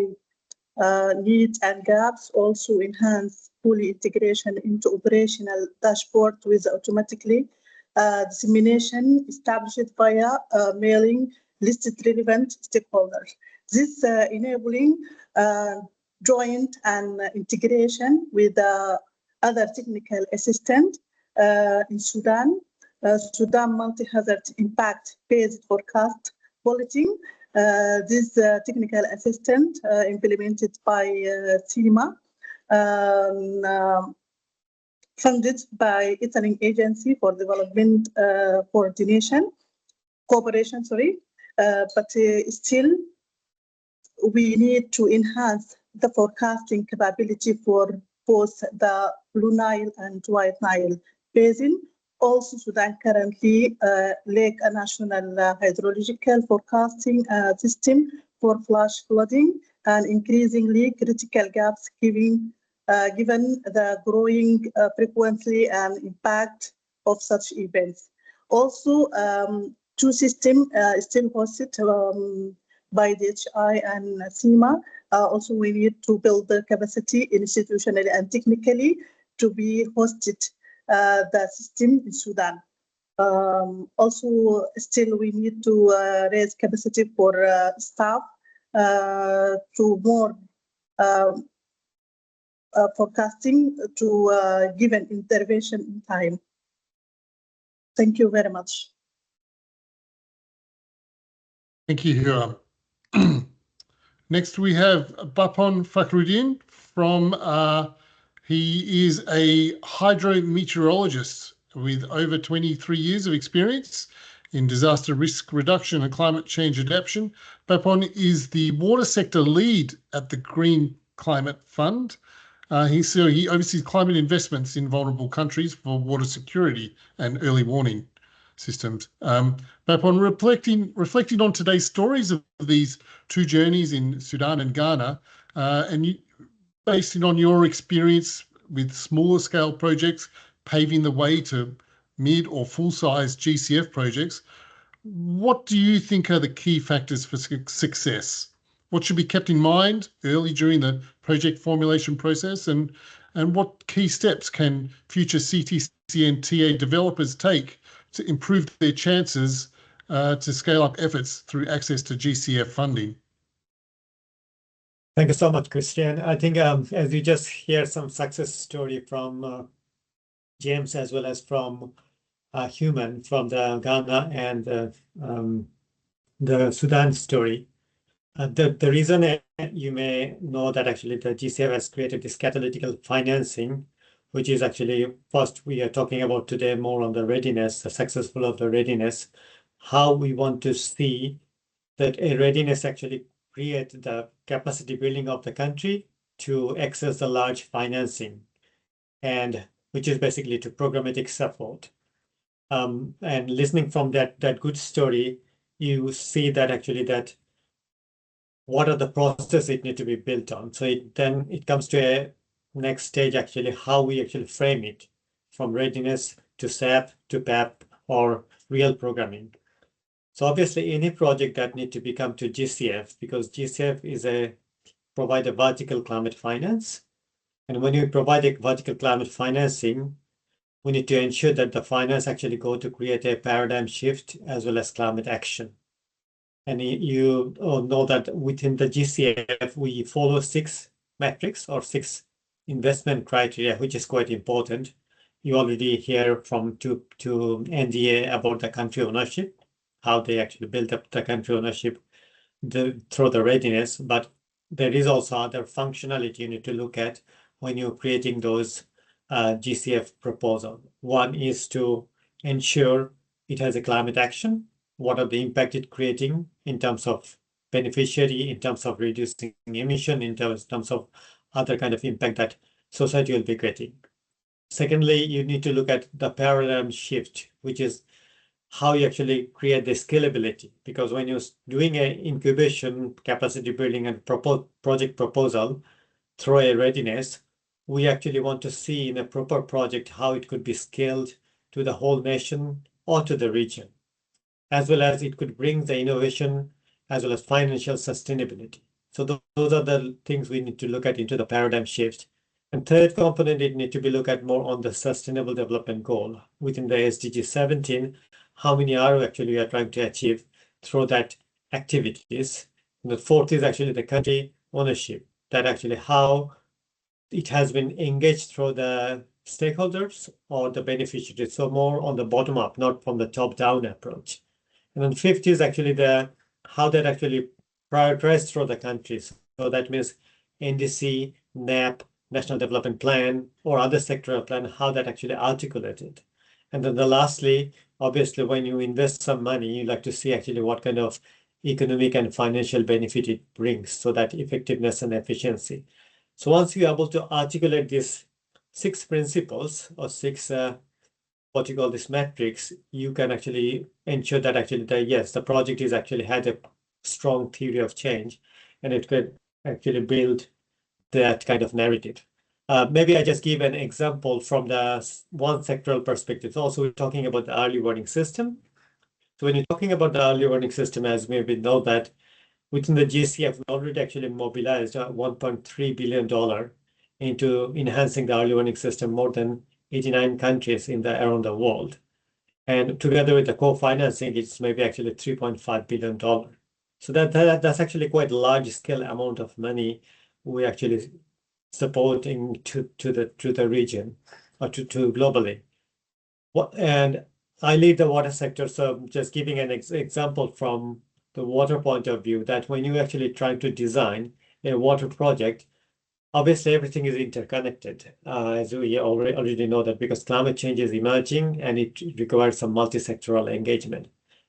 needs and gaps, also enhance fully integration into operational dashboard with automatically dissemination established via mailing listed relevant stakeholders. This enabling joint and integration with other technical assistant in Sudan. Sudan multi-hazard impact-based forecast quality. This technical assistant implemented by CIMA, funded by Italian Agency for Development Cooperation, but still we need to enhance the forecasting capability for both the Blue Nile and White Nile basin. Also, Sudan currently lack a national hydrological forecasting system for flash flooding and increasingly critical gaps given the growing frequency and impact of such events. Also, two systems still hosted by DHI and CIMA. Also, we need to build the capacity institutionally and technically to be hosted the system in Sudan. Also, still we need to raise capacity for staff to more forecasting to give an intervention in time. Thank you very much. Thank you, Hira. Next, we have Bapon Fakhruddin from, he is a hydrometeorologist with over 23 years of experience in disaster risk reduction and climate change adaptation. Bapon is the water sector lead at the Green Climate Fund. He oversees climate investments in vulnerable countries for water security and early warning systems. Bapon, reflecting on today's stories of these two journeys in Sudan and Ghana, based on your experience with smaller scale projects paving the way to mid or full-size GCF projects, what do you think are the key factors for success? What should be kept in mind early during the project formulation process, and what key steps can future CTCN TA developers take to improve their chances to scale up efforts through access to GCF funding? Thank you so much, Christian. I think as you just hear some success story from James as well as from Human from the Ghana and the Sudan story. The reason you may know that actually the GCF has created this catalytical financing, which is actually first we are talking about today more on the readiness, the successful of the readiness, how we want to see that a readiness actually create the capacity building of the country to access the large financing, and which is basically to programmatic support. And listening from that good story, you see that actually that what are the processes it need to be built on. So then it comes to a next stage, actually, how we actually frame it from readiness to SAP to PAP or real programming. So obviously any project that need to become to GCF, because GCF is provide a vertical climate finance. And when you provide a vertical climate financing, we need to ensure that the finance actually go to create a paradigm shift as well as climate action. And you know that within the GCF, we follow 6 metrics or 6 investment criteria, which is quite important. You already hear from to NDA about the country ownership, how they actually build up the country ownership through the readiness. But there is also other functionality you need to look at when you're creating those GCF proposal. One is to ensure it has a climate action. What are the impact it's creating in terms of beneficiary, in terms of reducing emission, in terms of other kind of impact that society will be getting. Secondly, you need to look at the paradigm shift, which is how you actually create the scalability. Because when you're doing an incubation, capacity building, and project proposal through a readiness, we actually want to see in a proper project how it could be scaled to the whole nation or to the region, as well as it could bring the innovation as well as financial sustainability. So those are the things we need to look at into the paradigm shift. And third component, it need to be looked at more on the sustainable development goal within the SDG 17. How many are actually we are trying to achieve through that activities. And the fourth is actually the country ownership, that actually how it has been engaged through the stakeholders or the beneficiaries. So more on the bottom up, not from the top down approach. And then fifth is actually how that actually prioritized through the countries. So that means NDC, NEP, National Development Plan, or other sectoral plan, how that actually articulated. And then lastly, obviously, when you invest some money, you like to see actually what kind of economic and financial benefit it brings, so that effectiveness and efficiency. So once you're able to articulate these 6 principles or 6 what you call this metrics, you can actually ensure that actually the project is actually had a strong theory of change, and it could actually build that kind of narrative. Maybe I just give an example from the one sectoral perspective. Also, we're talking about the early warning system. So when you're talking about the early warning system, as maybe know that within the GCF, we already actually mobilized $1.3 billion into enhancing the early warning system, more than 89 countries around the world. And together with the co-financing, it's maybe actually $3.5 billion. So that's actually quite a large scale amount of money we actually supporting to the region or to globally. And I lead the water sector, so I'm just giving an example from the water point of view, that when you actually try to design a water project, obviously everything is interconnected, as we already know that, because climate change is emerging and it requires some multi-sectoral engagement.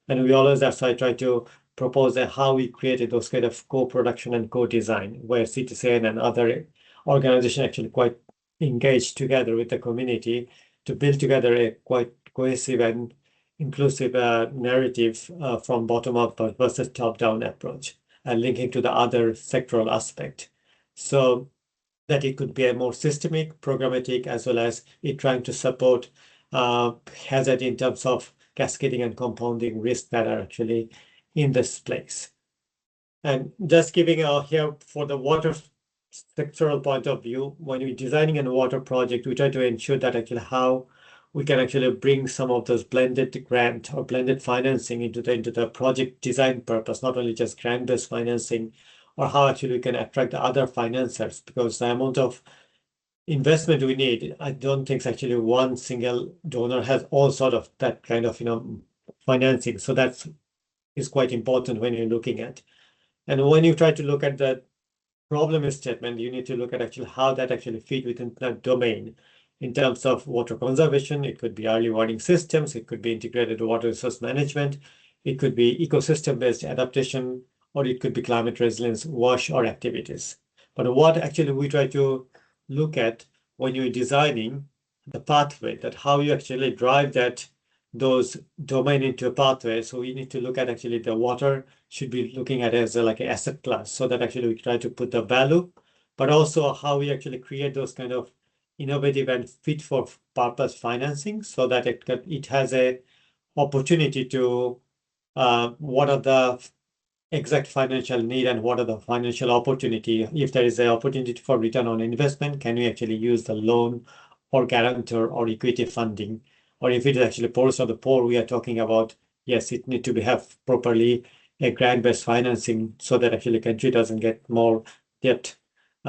And we always, that's why I try to propose how we created those kind of co-production and co-design, where CTCN and other organizations actually quite engaged together with the community to build together a quite cohesive and inclusive narrative from bottom-up versus top-down approach, and linking to the other sectoral aspect. So that it could be a more systemic, programmatic, as well as it trying to support hazard in terms of cascading and compounding risks that are actually in this place. And just giving here for the water sectoral point of view, when we're designing a water project, we try to ensure that actually how we can actually bring some of those blended grant or blended financing into the project design purpose, not only just grant-based financing, or how actually we can attract the other financiers, because the amount of investment we need, I don't think actually one single donor has all sort of that kind of financing. So that is quite important when you're looking at. And when you try to look at the problem statement, you need to look at actually how that actually fit within that domain. In terms of water conservation, it could be early warning systems, it could be integrated water resource management, it could be ecosystem-based adaptation, or it could be climate resilience, WASH, or activities. But what actually we try to look at when you're designing the pathway, that how you actually drive those domain into a pathway. So we need to look at actually the water should be looking at it as like an asset class, so that actually we try to put the value, but also how we actually create those kind of innovative and fit for purpose financing, so that it has a opportunity to what are the exact financial need and what are the financial opportunity. If there is an opportunity for return on investment, can we actually use the loan or guarantor or equity funding? Or if it is actually poorest of the poor, we are talking about, yes, it need to have properly a grant-based financing, so that actually country doesn't get more debt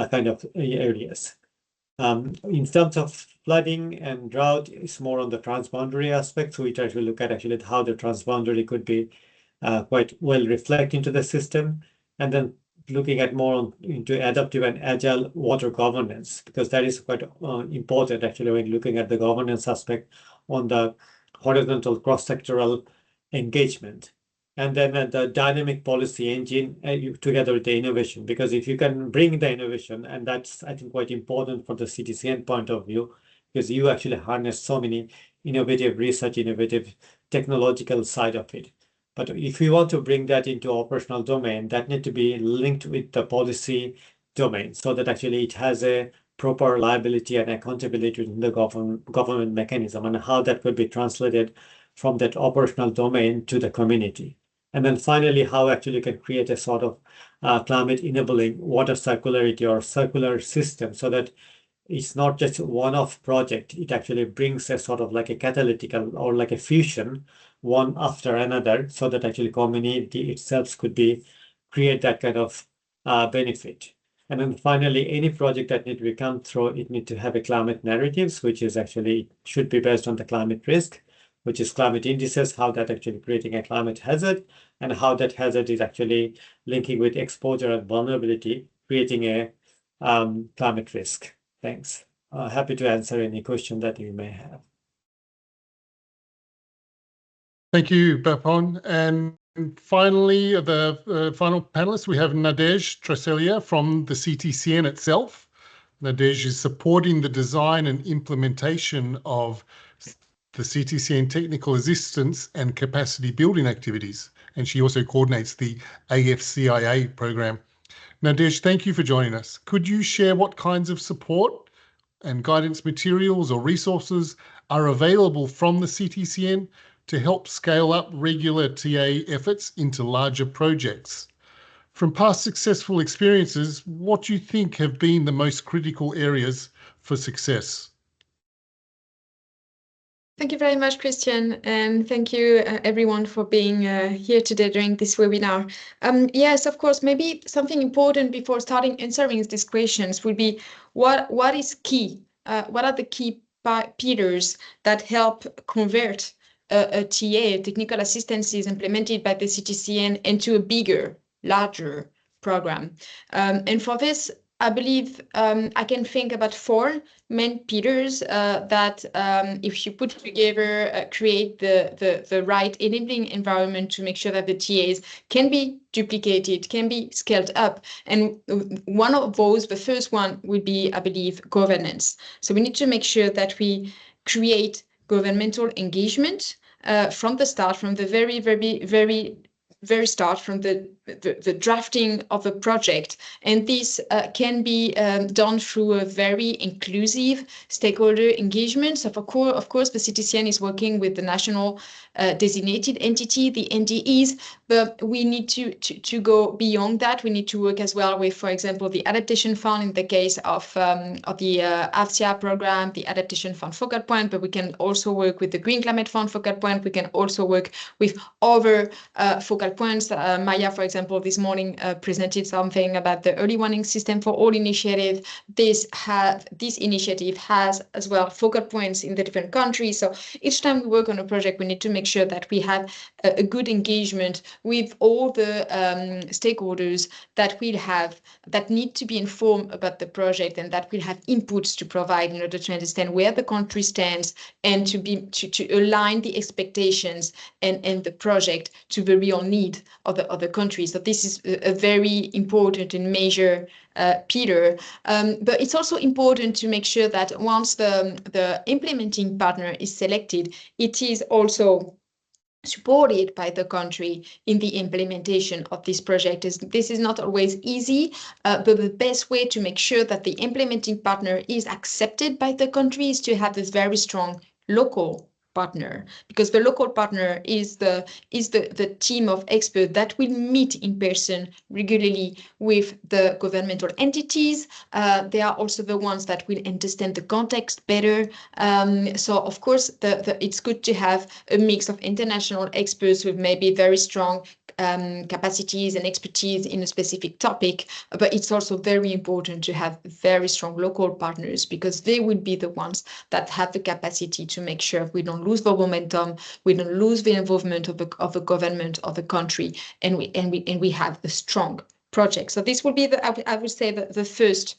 kind of areas. In terms of flooding and drought, it's more on the transboundary aspect. So we try to look at actually how the transboundary could be quite well reflect into the system, and then looking at more into adaptive and agile water governance, because that is quite important actually when looking at the governance aspect on the horizontal cross-sectoral engagement. And then the dynamic policy engine together with the innovation, because if you can bring the innovation, and that's I think quite important for the CTCN point of view, because you actually harness so many innovative research, innovative technological side of it. But if we want to bring that into operational domain, that need to be linked with the policy domain, so that actually it has a proper liability and accountability in the government mechanism, and how that could be translated from that operational domain to the community. And then finally, how actually you can create a sort of climate enabling water circularity or circular system, so that it's not just a one-off project. It actually brings a sort of like a catalytic or like a fusion one after another, so that actually community itself could be create that kind of benefit. And then finally, any project that need to come through, it need to have a climate narratives, which is actually should be based on the climate risk, which is climate indices, how that actually creating a climate hazard, and how that hazard is actually linking with exposure and vulnerability, creating a climate risk. Thanks. Happy to answer any question that you may have. Thank you, Bapon. And finally, the final panelist, we have Nadej Treselja from the CTCN itself. Nadej is supporting the design and implementation of the CTCN technical assistance and capacity building activities, and she also coordinates the AFCIA program. Nadej, thank you for joining us. Could you share what kinds of support and guidance materials or resources are available from the CTCN to help scale up regular TA efforts into larger projects? From past successful experiences, what do you think have been the most critical areas for success? Thank you very much, Christian, and thank you everyone for being here today during this webinar. Yes, of course, maybe something important before starting answering these questions would be what is key? What are the key pillars that help convert a TA, technical assistance, is implemented by the CTCN into a bigger, larger program? And for this, I believe I can think about 4 main pillars that, if you put together, create the right enabling environment to make sure that the TAs can be duplicated, can be scaled up. And one of those, the first one, would be, I believe, governance. So we need to make sure that we create governmental engagement from the start, from the very start, from the drafting of a project. And this can be done through a very inclusive stakeholder engagement. So of course, the CTCN is working with the national designated entity, the NDEs, but we need to go beyond that. We need to work as well with, for example, the adaptation fund in the case of the AFCIA program, the adaptation fund focal point, but we can also work with the Green Climate Fund focal point. We can also work with other focal points. Maya, for example, this morning presented something about the early warning system for all initiative. This initiative has as well focal points in the different countries. So each time we work on a project, we need to make sure that we have a good engagement with all the stakeholders that need to be informed about the project and that will have inputs to provide in order to understand where the country stands and to align the expectations and the project to the real need of the country. So this is a very important and major pillar. But it's also important to make sure that once the implementing partner is selected, it is also supported by the country in the implementation of this project. This is not always easy, but the best way to make sure that the implementing partner is accepted by the country is to have this very strong local partner, because the local partner is the team of experts that will meet in person regularly with the governmental entities. They are also the ones that will understand the context better. So of course, it's good to have a mix of international experts with maybe very strong capacities and expertise in a specific topic, but it's also very important to have very strong local partners, because they will be the ones that have the capacity to make sure we don't lose the momentum, we don't lose the involvement of the government of the country, and we have a strong project. So this will be I would say the first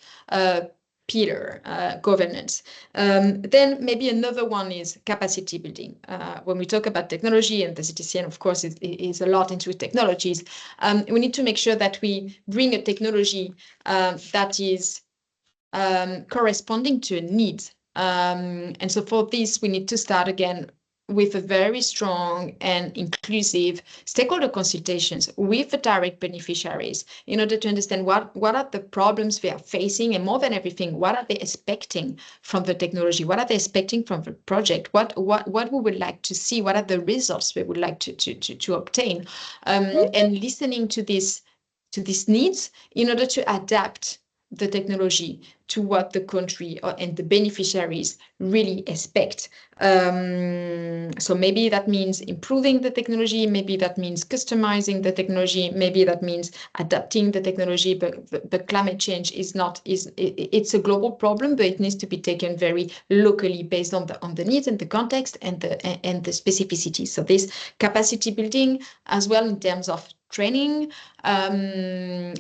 pillar, governance. Then maybe another one is capacity building. When we talk about technology, and the CTCN, of course, is a lot into technologies, we need to make sure that we bring a technology that is corresponding to a need. And so for this, we need to start again with a very strong and inclusive stakeholder consultations with the direct beneficiaries in order to understand what are the problems they are facing, and more than everything, what are they expecting from the technology, what are they expecting from the project, what we would like to see, what are the results we would like to obtain, and listening to these needs in order to adapt the technology to what the country and the beneficiaries really expect. So maybe that means improving the technology, maybe that means customizing the technology, maybe that means adapting the technology, but the climate change it's a global problem, but it needs to be taken very locally based on the needs and the context and the specificity. So this capacity building as well in terms of training,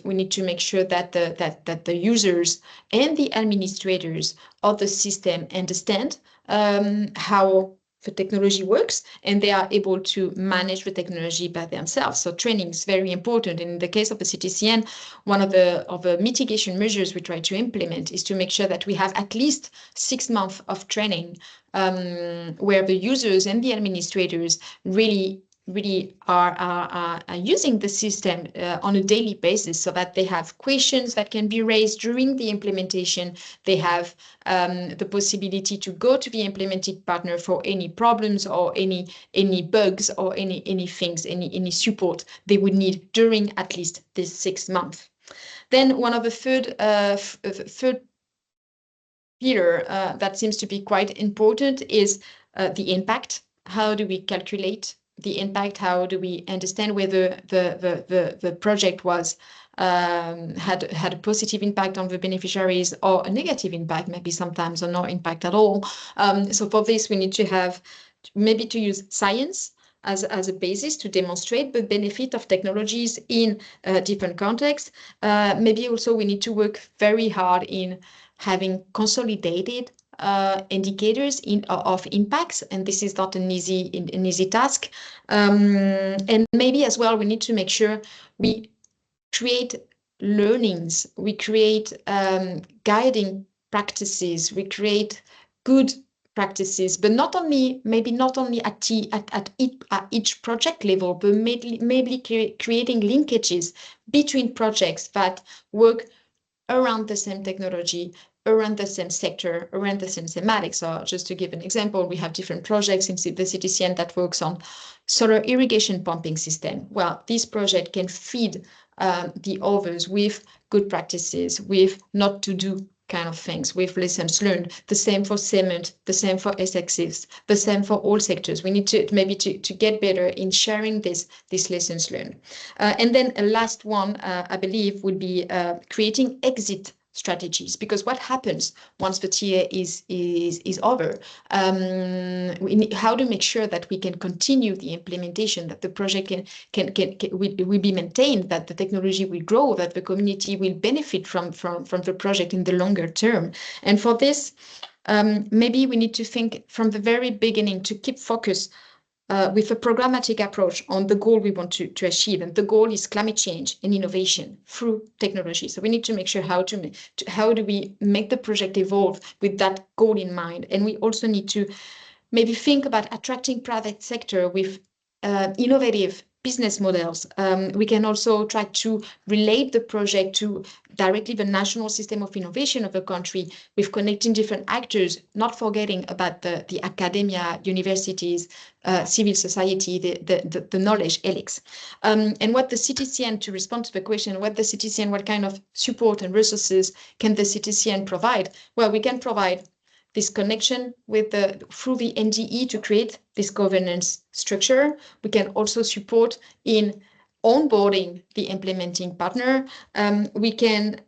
we need to make sure that the users and the administrators of the system understand how the technology works, and they are able to manage the technology by themselves. So training is very important. And in the case of the CTCN, one of the mitigation measures we try to implement is to make sure that we have at least 6 months of training where the users and the administrators really are using the system on a daily basis, so that they have questions that can be raised during the implementation. They have the possibility to go to the implemented partner for any problems or any bugs or any things, any support they would need during at least this 6 months. Then one of the third pillar that seems to be quite important is the impact? How do we calculate the impact? How do we understand whether the project was had a positive impact on the beneficiaries or a negative impact, maybe sometimes, or no impact at all? So for this, we need to have maybe to use science as a basis to demonstrate the benefit of technologies in different contexts. Maybe also we need to work very hard in having consolidated indicators of impacts, and this is not an easy task. And maybe as well, we need to make sure we create learnings, we create guiding practices, we create good practices, but not only at each project level, but maybe creating linkages between projects that work around the same technology, around the same sector, around the same thematic. So just to give an example, we have different projects in the CTCN that works on solar irrigation pumping system. Well, this project can feed the others with good practices, with not to do kind of things, with lessons learned. The same for cement, the same for SXs, the same for all sectors. We need to maybe to get better in sharing these lessons learned. And then a last one, I believe, would be creating exit strategies, because what happens once the TA is over? How to make sure that we can continue the implementation, that the project will be maintained, that the technology will grow, that the community will benefit from the project in the longer term. And for this, maybe we need to think from the very beginning to keep focus with a programmatic approach on the goal we want to achieve. And the goal is climate change and innovation through technology. So we need to make sure how do we make the project evolve with that goal in mind. And we also need to maybe think about attracting private sector with innovative business models. We can also try to relate the project to directly the national system of innovation of the country with connecting different actors, not forgetting about the academia, universities, civil society, the knowledge helix. And what the CTCN, to respond to the question, what kind of support and resources can the CTCN provide? Well, we can provide this connection through the NDE to create this governance structure. We can also support in onboarding the implementing partner. We can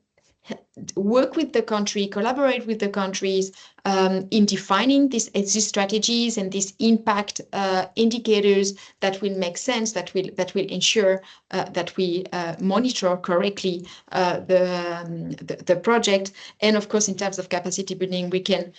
work with the country, collaborate with the countries in defining these strategies and these impact indicators that will make sense, that will ensure that we monitor correctly the project. And of course, in terms of capacity building, we can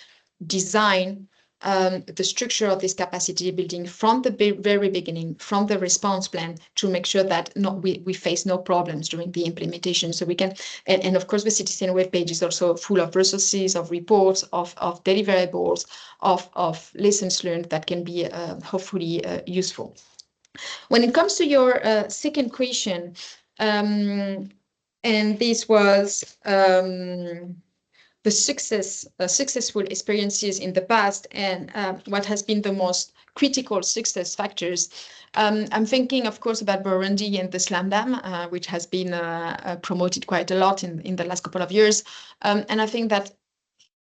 design the structure of this capacity building from the very beginning, from the response plan, to make sure that we face no problems during the implementation. So we can, and of course, the CTCN webpage is also full of resources, of reports, of deliverables, of lessons learned that can be hopefully useful. When it comes to your second question, and this was the successful experiences in the past and what has been the most critical success factors. I'm thinking, of course, about Burundi and the Slam Dam, which has been promoted quite a lot in the last couple of years. And I think that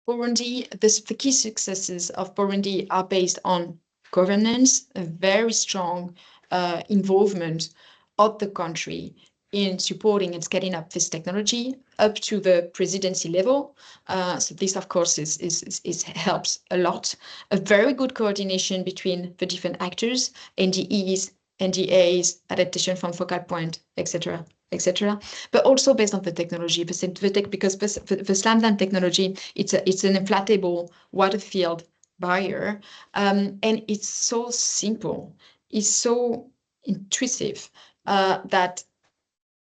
Burundi, the key successes of Burundi are based on governance, a very strong involvement of the country in supporting and scaling up this technology up to the presidency level. So this, of course, is helps a lot. A very good coordination between the different actors, NDEs, NDAs, adaptation fund focal point, etc., but also based on the technology, because the Slam Dam technology, it's an inflatable water field barrier, and it's so simple, it's so intuitive that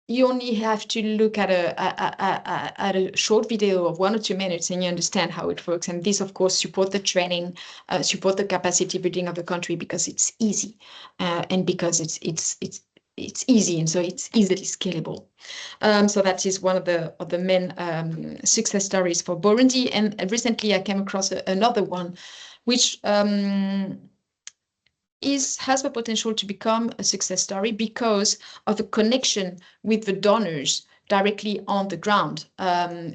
you only have to look at a short video of 1 or 2 minutes and you understand how it works. And this, of course, support the training, support the capacity building of the country, because it's easy and because it's easy, and so it's easily scalable. So that is one of the main success stories for Burundi. And recently I came across another one, which has the potential to become a success story because of the connection with the donors directly on the ground.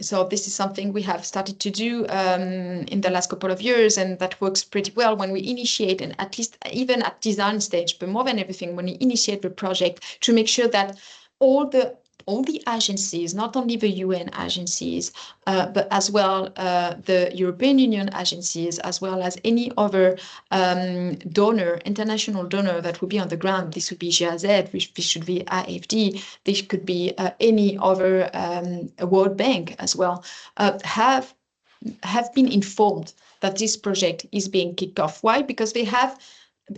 So this is something we have started to do in the last couple of years, and that works pretty well when we initiate, and at least even at design stage, but more than everything, when we initiate the project, to make sure that all the agencies, not only the UN agencies, but as well the European Union agencies, as well as any other international donor that would be on the ground. This would be GIZ, this should be IFD, this could be any other World Bank as well, have been informed that this project is being kicked off. Why? Because they have,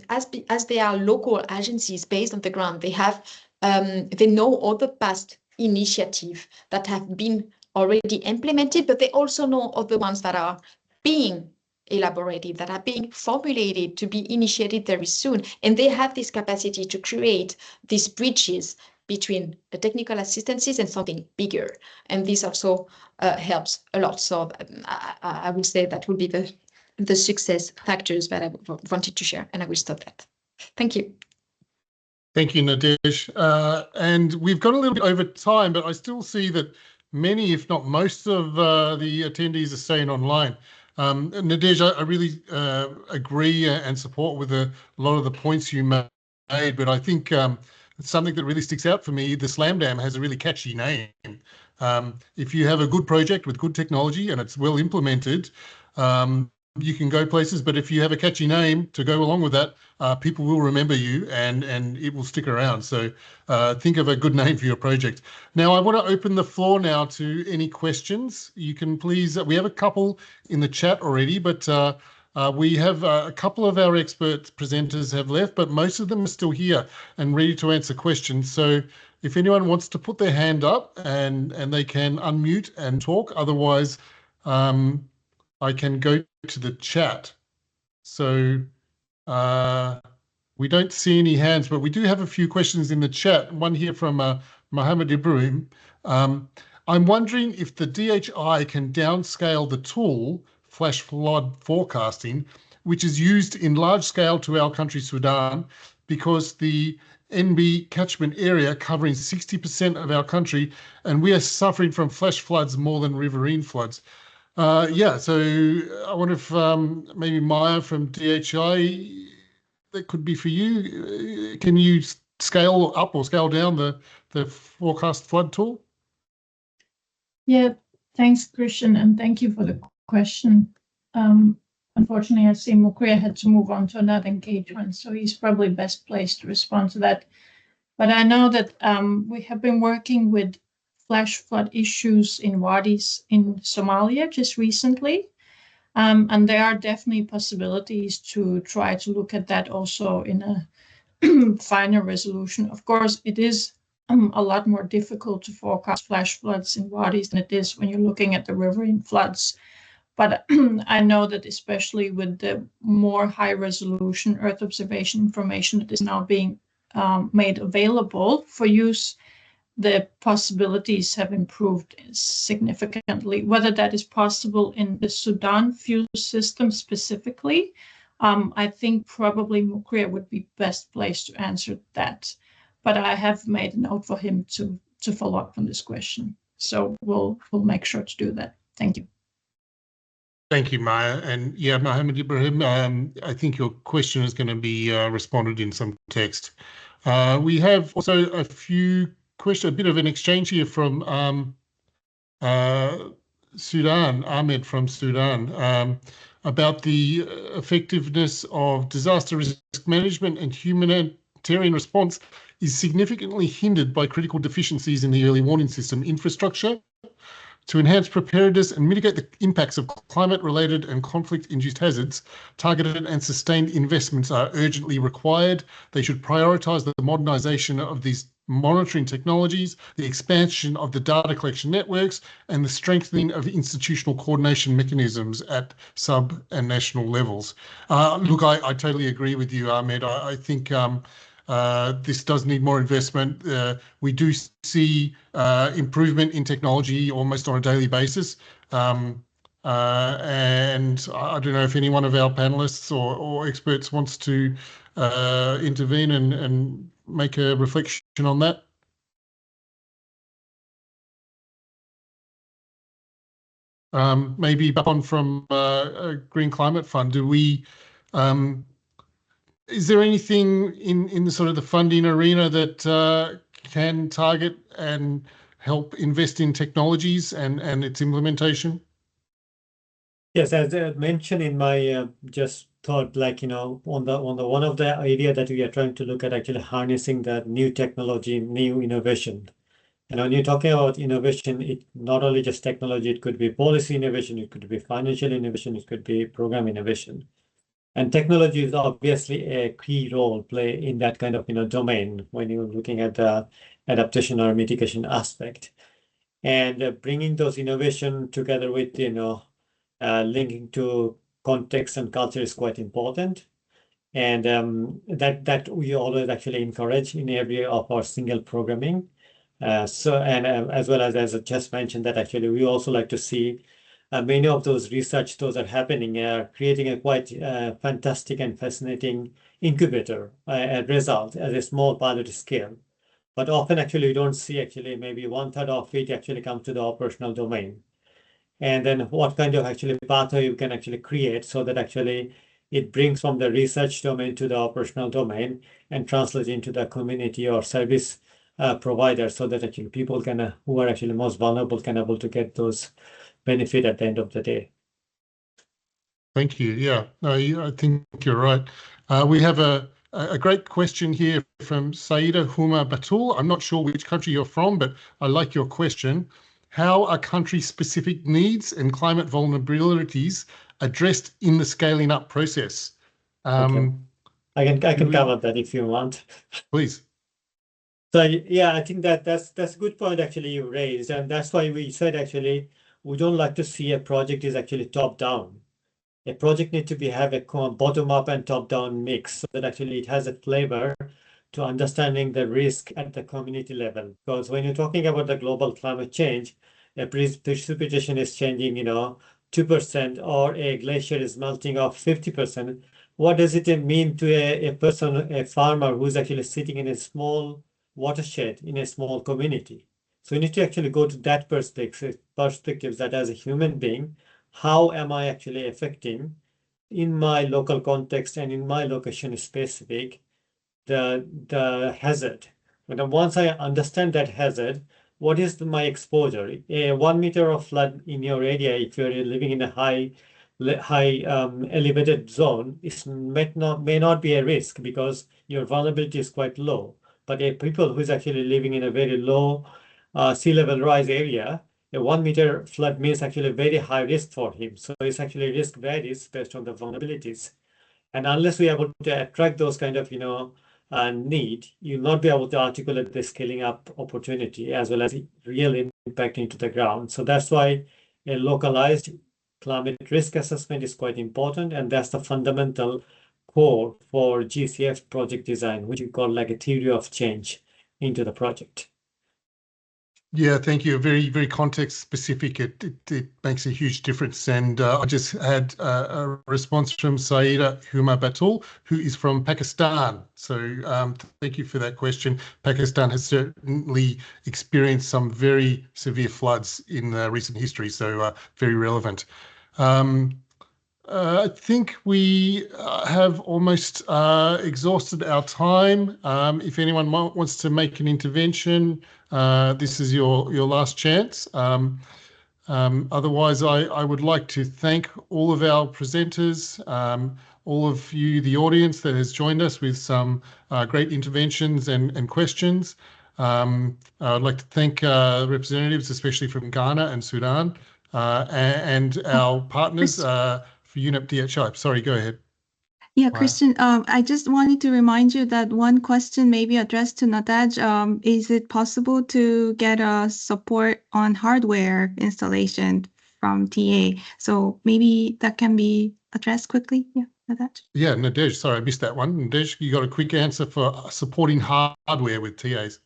as they are local agencies based on the ground, they know all the past initiatives that have been already implemented, but they also know all the ones that are being elaborated, that are being formulated to be initiated very soon. And they have this capacity to create these bridges between the technical assistances and something bigger. And this also helps a lot. So I would say that would be the success factors that I wanted to share, and I will stop that. Thank you. Thank you, Nadej. And we've got a little bit over time, but I still see that many, if not most of the attendees are staying online. Nadej, I really agree and support with a lot of the points you made, but I think something that really sticks out for me, the Slam Dam has a really catchy name. If you have a good project with good technology and it's well implemented, you can go places, but if you have a catchy name to go along with that, people will remember you and it will stick around. So think of a good name for your project. Now, I want to open the floor now to any questions. You can please, we have a couple in the chat already, but we have a couple of our expert presenters have left, but most of them are still here and ready to answer questions. So if anyone wants to put their hand up and they can unmute and talk, otherwise I can go to the chat. So we don't see any hands, but we do have a few questions in the chat. One here from Mohammed Ibrahim. I'm wondering if the DHI can downscale the tool, flash flood forecasting, which is used in large scale to our country, Sudan, because the NB catchment area covering 60% of our country, and we are suffering from flash floods more than riverine floods. Yeah, so I wonder if maybe Maya from DHI, that could be for you. Can you scale up or scale down the forecast flood tool? Yeah, thanks, Christian, and thank you for the question. Unfortunately, I see Mukria had to move on to another engagement, so he's probably best placed to respond to that. But I know that we have been working with flash flood issues in wadis in Somalia just recently. And there are definitely possibilities to try to look at that also in a finer resolution. Of course, it is a lot more difficult to forecast flash floods in wadis than it is when you're looking at the riverine floods. But I know that especially with the more high resolution Earth observation information that is now being made available for use, the possibilities have improved significantly. Whether that is possible in the Sudan fuel system specifically, I think probably Mukria would be best placed to answer that. But I have made a note for him to follow up on this question. So we'll make sure to do that. Thank you. Thank you, Maya. And yeah, Mohammed Ibrahim, I think your question is going to be responded in some text. We have also a bit of an exchange here from Sudan, Ahmed from Sudan, about the effectiveness of disaster risk management and humanitarian response is significantly hindered by critical deficiencies in the early warning system infrastructure. To enhance preparedness and mitigate the impacts of climate-related and conflict-induced hazards, targeted and sustained investments are urgently required. They should prioritise the modernisation of these monitoring technologies, the expansion of the data collection networks, and the strengthening of institutional coordination mechanisms at sub and national levels. Look, I totally agree with you, Ahmed. I think this does need more investment. We do see improvement in technology almost on a daily basis. And I don't know if any one of our panelists or experts wants to intervene and make a reflection on that. maybe Bapon from Green Climate Fund, do we, is there anything in the sort of the funding arena that can target and help invest in technologies and its implementation? Yes, as I mentioned in my just thought, like, on the one of the area that we are trying to look at, actually harnessing that new technology, new innovation. And when you're talking about innovation, it not only just technology, it could be policy innovation, it could be financial innovation, it could be program innovation. And technology is obviously a key role play in that kind of domain when you're looking at the adaptation or mitigation aspect. And bringing those innovation together with linking to context and culture is quite important. And that we always actually encourage in every of our single programming. As well as I just mentioned, that actually we also like to see many of those research those are happening are creating a quite fantastic and fascinating incubator result at a small pilot scale. But often actually we don't see actually maybe 1/3 of it actually comes to the operational domain. And then what kind of actually pathway you can actually create so that actually it brings from the research domain to the operational domain and translates into the community or service provider, so that actually people can who are actually most vulnerable can able to get those benefit at the end of the day. Thank you. Yeah, no, I think you're right. We have a great question here from Saida Huma Batul. I'm not sure which country you're from, but I like your question. How are country-specific needs and climate vulnerabilities addressed in the scaling up process? Okay. I can cover that if you want. Please. So yeah, I think that's a good point actually you raised, and that's why we said actually we don't like to see a project is actually top down. A project needs to have a bottom up and top down mix, so that actually it has a flavor to understanding the risk at the community level. Because when you're talking about the global climate change, a precipitation is changing, 2%, or a glacier is melting off 50%. What does it mean to a person, a farmer who's actually sitting in a small watershed in a small community? So you need to actually go to that perspective that as a human being, how am I actually affecting in my local context and in my location specific the hazard? And once I understand that hazard, what is my exposure? A 1 meter of flood in your area, if you're living in a high elevated zone, may not be a risk because your vulnerability is quite low. But a people who is actually living in a very low sea level rise area, a 1 meter flood means actually a very high risk for him. So it's actually risk varies based on the vulnerabilities. And unless we are able to attract those kind of, need, you'll not be able to articulate the scaling up opportunity as well as real impact into the ground. So that's why a localized climate risk assessment is quite important. And that's the fundamental core for GCF project design, which we call like a theory of change into the project. Yeah, thank you. Very, very context specific. It makes a huge difference. And I just had a response from Saida Huma Batul, who is from Pakistan. So thank you for that question. Pakistan has certainly experienced some very severe floods in recent history, so very relevant. I think we have almost exhausted our time. If anyone wants to make an intervention, this is your last chance. Otherwise, I would like to thank all of our presenters, all of you, the audience that has joined us with some great interventions and questions. I'd like to thank representatives, especially from Ghana and Sudan, and our partners for UNEP-DHI. Sorry, go ahead. Yeah, Christian, I just wanted to remind you that one question may be addressed to Nadej. Is it possible to get a support on hardware installation from TA? So maybe that can be addressed quickly. Yeah, Nadej. Yeah, Nadej, sorry, I missed that one. Nadej, you got a quick answer for supporting hardware with TAs?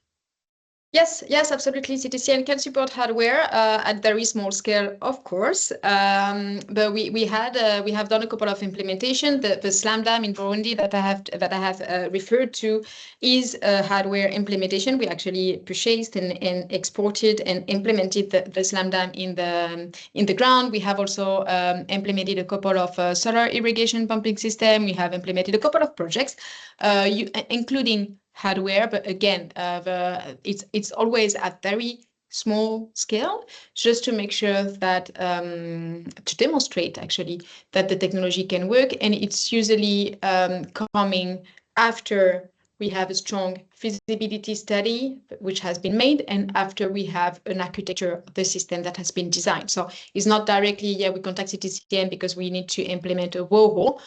Yes, absolutely. CTCN can support hardware at very small scale, of course. But we have done a couple of implementation. The Slam Dam in Burundi that I have referred to is a hardware implementation. We actually purchased and exported and implemented the Slam Dam in the ground. We have also implemented a couple of solar irrigation pumping system. We have implemented a couple of projects, including hardware, but again, it's always at very small scale, just to make sure that to demonstrate actually that the technology can work, and it's usually coming after we have a strong feasibility study which has been made, and after we have an architecture of the system that has been designed. So it's not directly, we contact CTCN because we need to implement a borehole.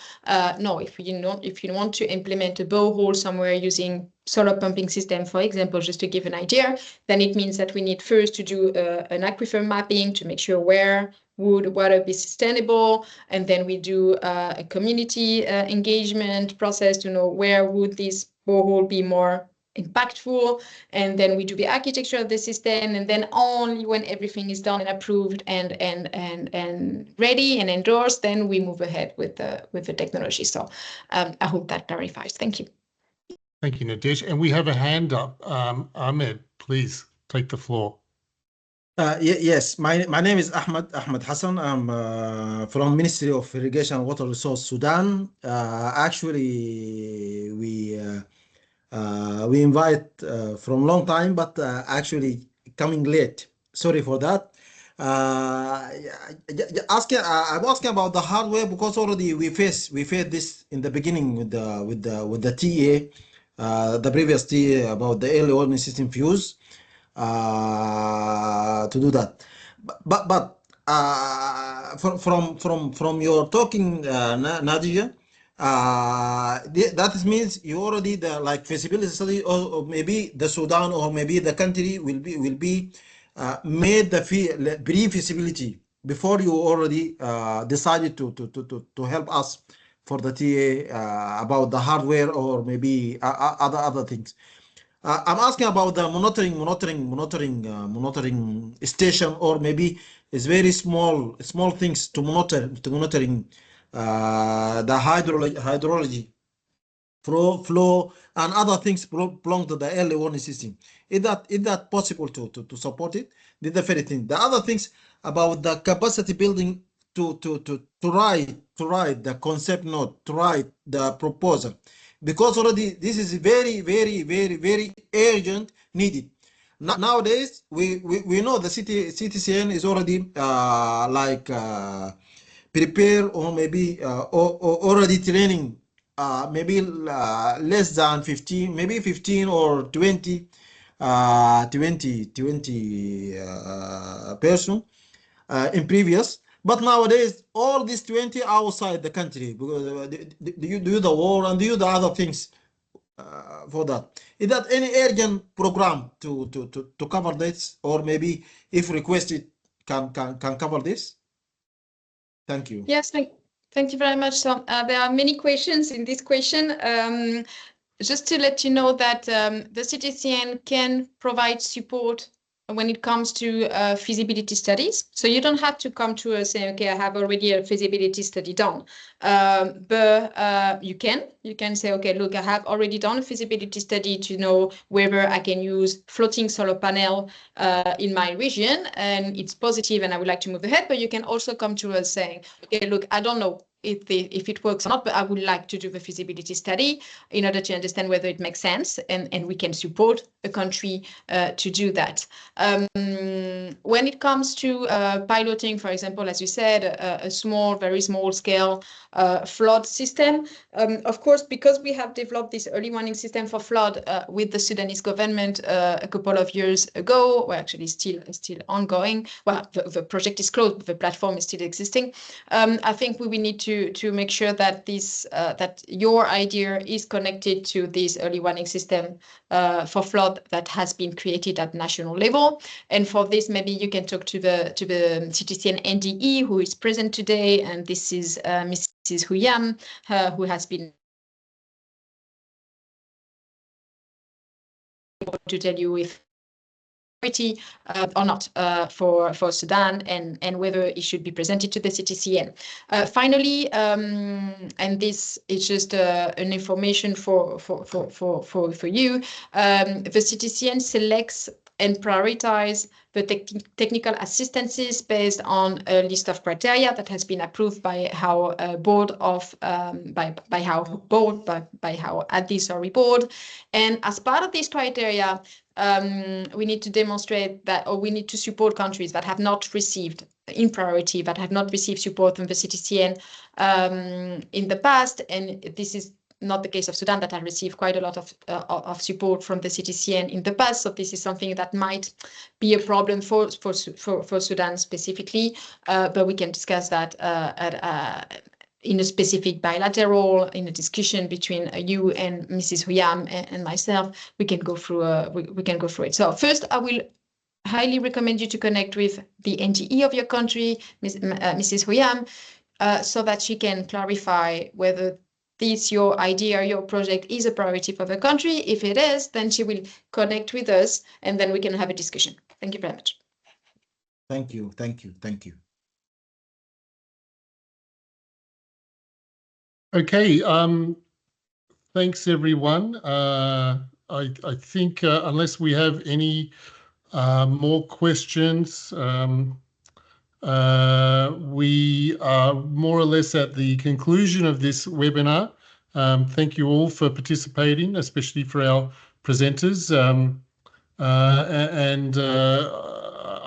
No, if you want to implement a borehole somewhere using solar pumping system, for example, just to give an idea, then it means that we need first to do an aquifer mapping to make sure where would water be sustainable, and then we do a community engagement process to know where would this borehole be more impactful, and then we do the architecture of the system, and then only when everything is done and approved and ready and endorsed, then we move ahead with the technology. So I hope that clarifies. Thank you. Thank you, Nadesh. And we have a hand up. Ahmed, please take the floor. Yes, my name is Ahmed Hassan. I'm from Ministry of Irrigation and Water Resource Sudan. Actually, we invite from long time, but actually coming late. Sorry for that. I'm asking about the hardware because already we faced this in the beginning with the TA, the previous TA about the early warning system fuse. To do that, but from your talking, Nadia, that means you already the feasibility study, or maybe the Sudan or maybe the country will be made the pre-feasibility before you already decided to help us for the TA about the hardware or maybe other things. I'm asking about the monitoring station, or maybe it's very small things to monitoring the hydrology, flow and other things belong to the early warning system. Is that possible to support it? This is the very thing. The other things about the capacity building to write the concept note, to write the proposal, because already this is very urgent needed. Nowadays we know the CTCN is already prepare, or maybe or already training maybe less than 15, maybe 15 or 20 person in previous. But nowadays, all these 20 outside the country, because you do the war and do the other things for that. Is that any urgent program to cover this, or maybe if requested can cover this? Thank you. Yes, thank you very much. So there are many questions in this question. Just to let you know that the CTCN can provide support when it comes to feasibility studies. So you don't have to come to us saying, okay, I have already a feasibility study done. But you can say, okay, look, I have already done a feasibility study to know whether I can use floating solar panel in my region, and it's positive and I would like to move ahead. But you can also come to us saying, okay, look, I don't know if it works or not, but I would like to do the feasibility study in order to understand whether it makes sense, and we can support a country to do that. When it comes to piloting, for example, as you said, a very small scale flood system, of course, because we have developed this early warning system for flood with the Sudanese government a couple of years ago, well, actually still ongoing. Well, the project is closed, but the platform is still existing. I think we will need to make sure that that your idea is connected to this early warning system for flood that has been created at national level. And for this, maybe you can talk to the CTCN NDE, who is present today, and this is Mrs. Huyam, who has been able to tell you if priority or not for Sudan, and whether it should be presented to the CTCN. Finally, and this is just an information for you, the CTCN selects and prioritize the technical assistances based on a list of criteria that has been approved by our board of by our advisory board. And as part of these criteria, we need to demonstrate that, or we need to support countries that have not received in priority, that have not received support from the CTCN in the past. And this is not the case of Sudan, that have received quite a lot of support from the CTCN in the past. So this is something that might be a problem for Sudan specifically, but we can discuss that in a specific bilateral, in a discussion between you and Mrs. Huyam and myself. We can go through it. So first, I will highly recommend you to connect with the NTE of your country, Mrs. Huyam, so that she can clarify whether this, your idea, your project is a priority for the country. If it is, then she will connect with us, and then we can have a discussion. Thank you very much. Thank you. Okay, thanks everyone. I think unless we have any more questions, we are more or less at the conclusion of this webinar. Thank you all for participating, especially for our presenters. I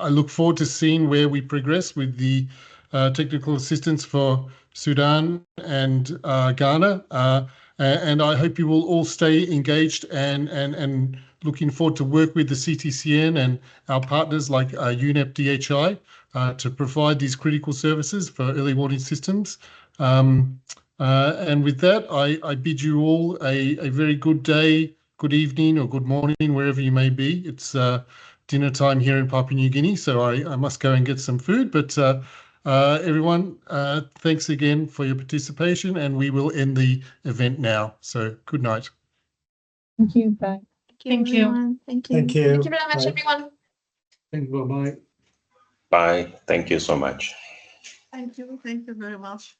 look forward to seeing where we progress with the technical assistance for Sudan and Ghana. And I hope you will all stay engaged and looking forward to work with the CTCN and our partners like UNEP-DHI to provide these critical services for early warning systems. And with that, I bid you all a very good day, good evening, or good morning, wherever you may be. It's dinner time here in Papua New Guinea, so I must go and get some food. But everyone, thanks again for your participation, and we will end the event now. So good night. Thank you. Bye. Thank you. Everyone. Thank you. Thank you very much, everyone. Thank you. Bye. Bye. Thank you so much. Thank you. Thank you very much.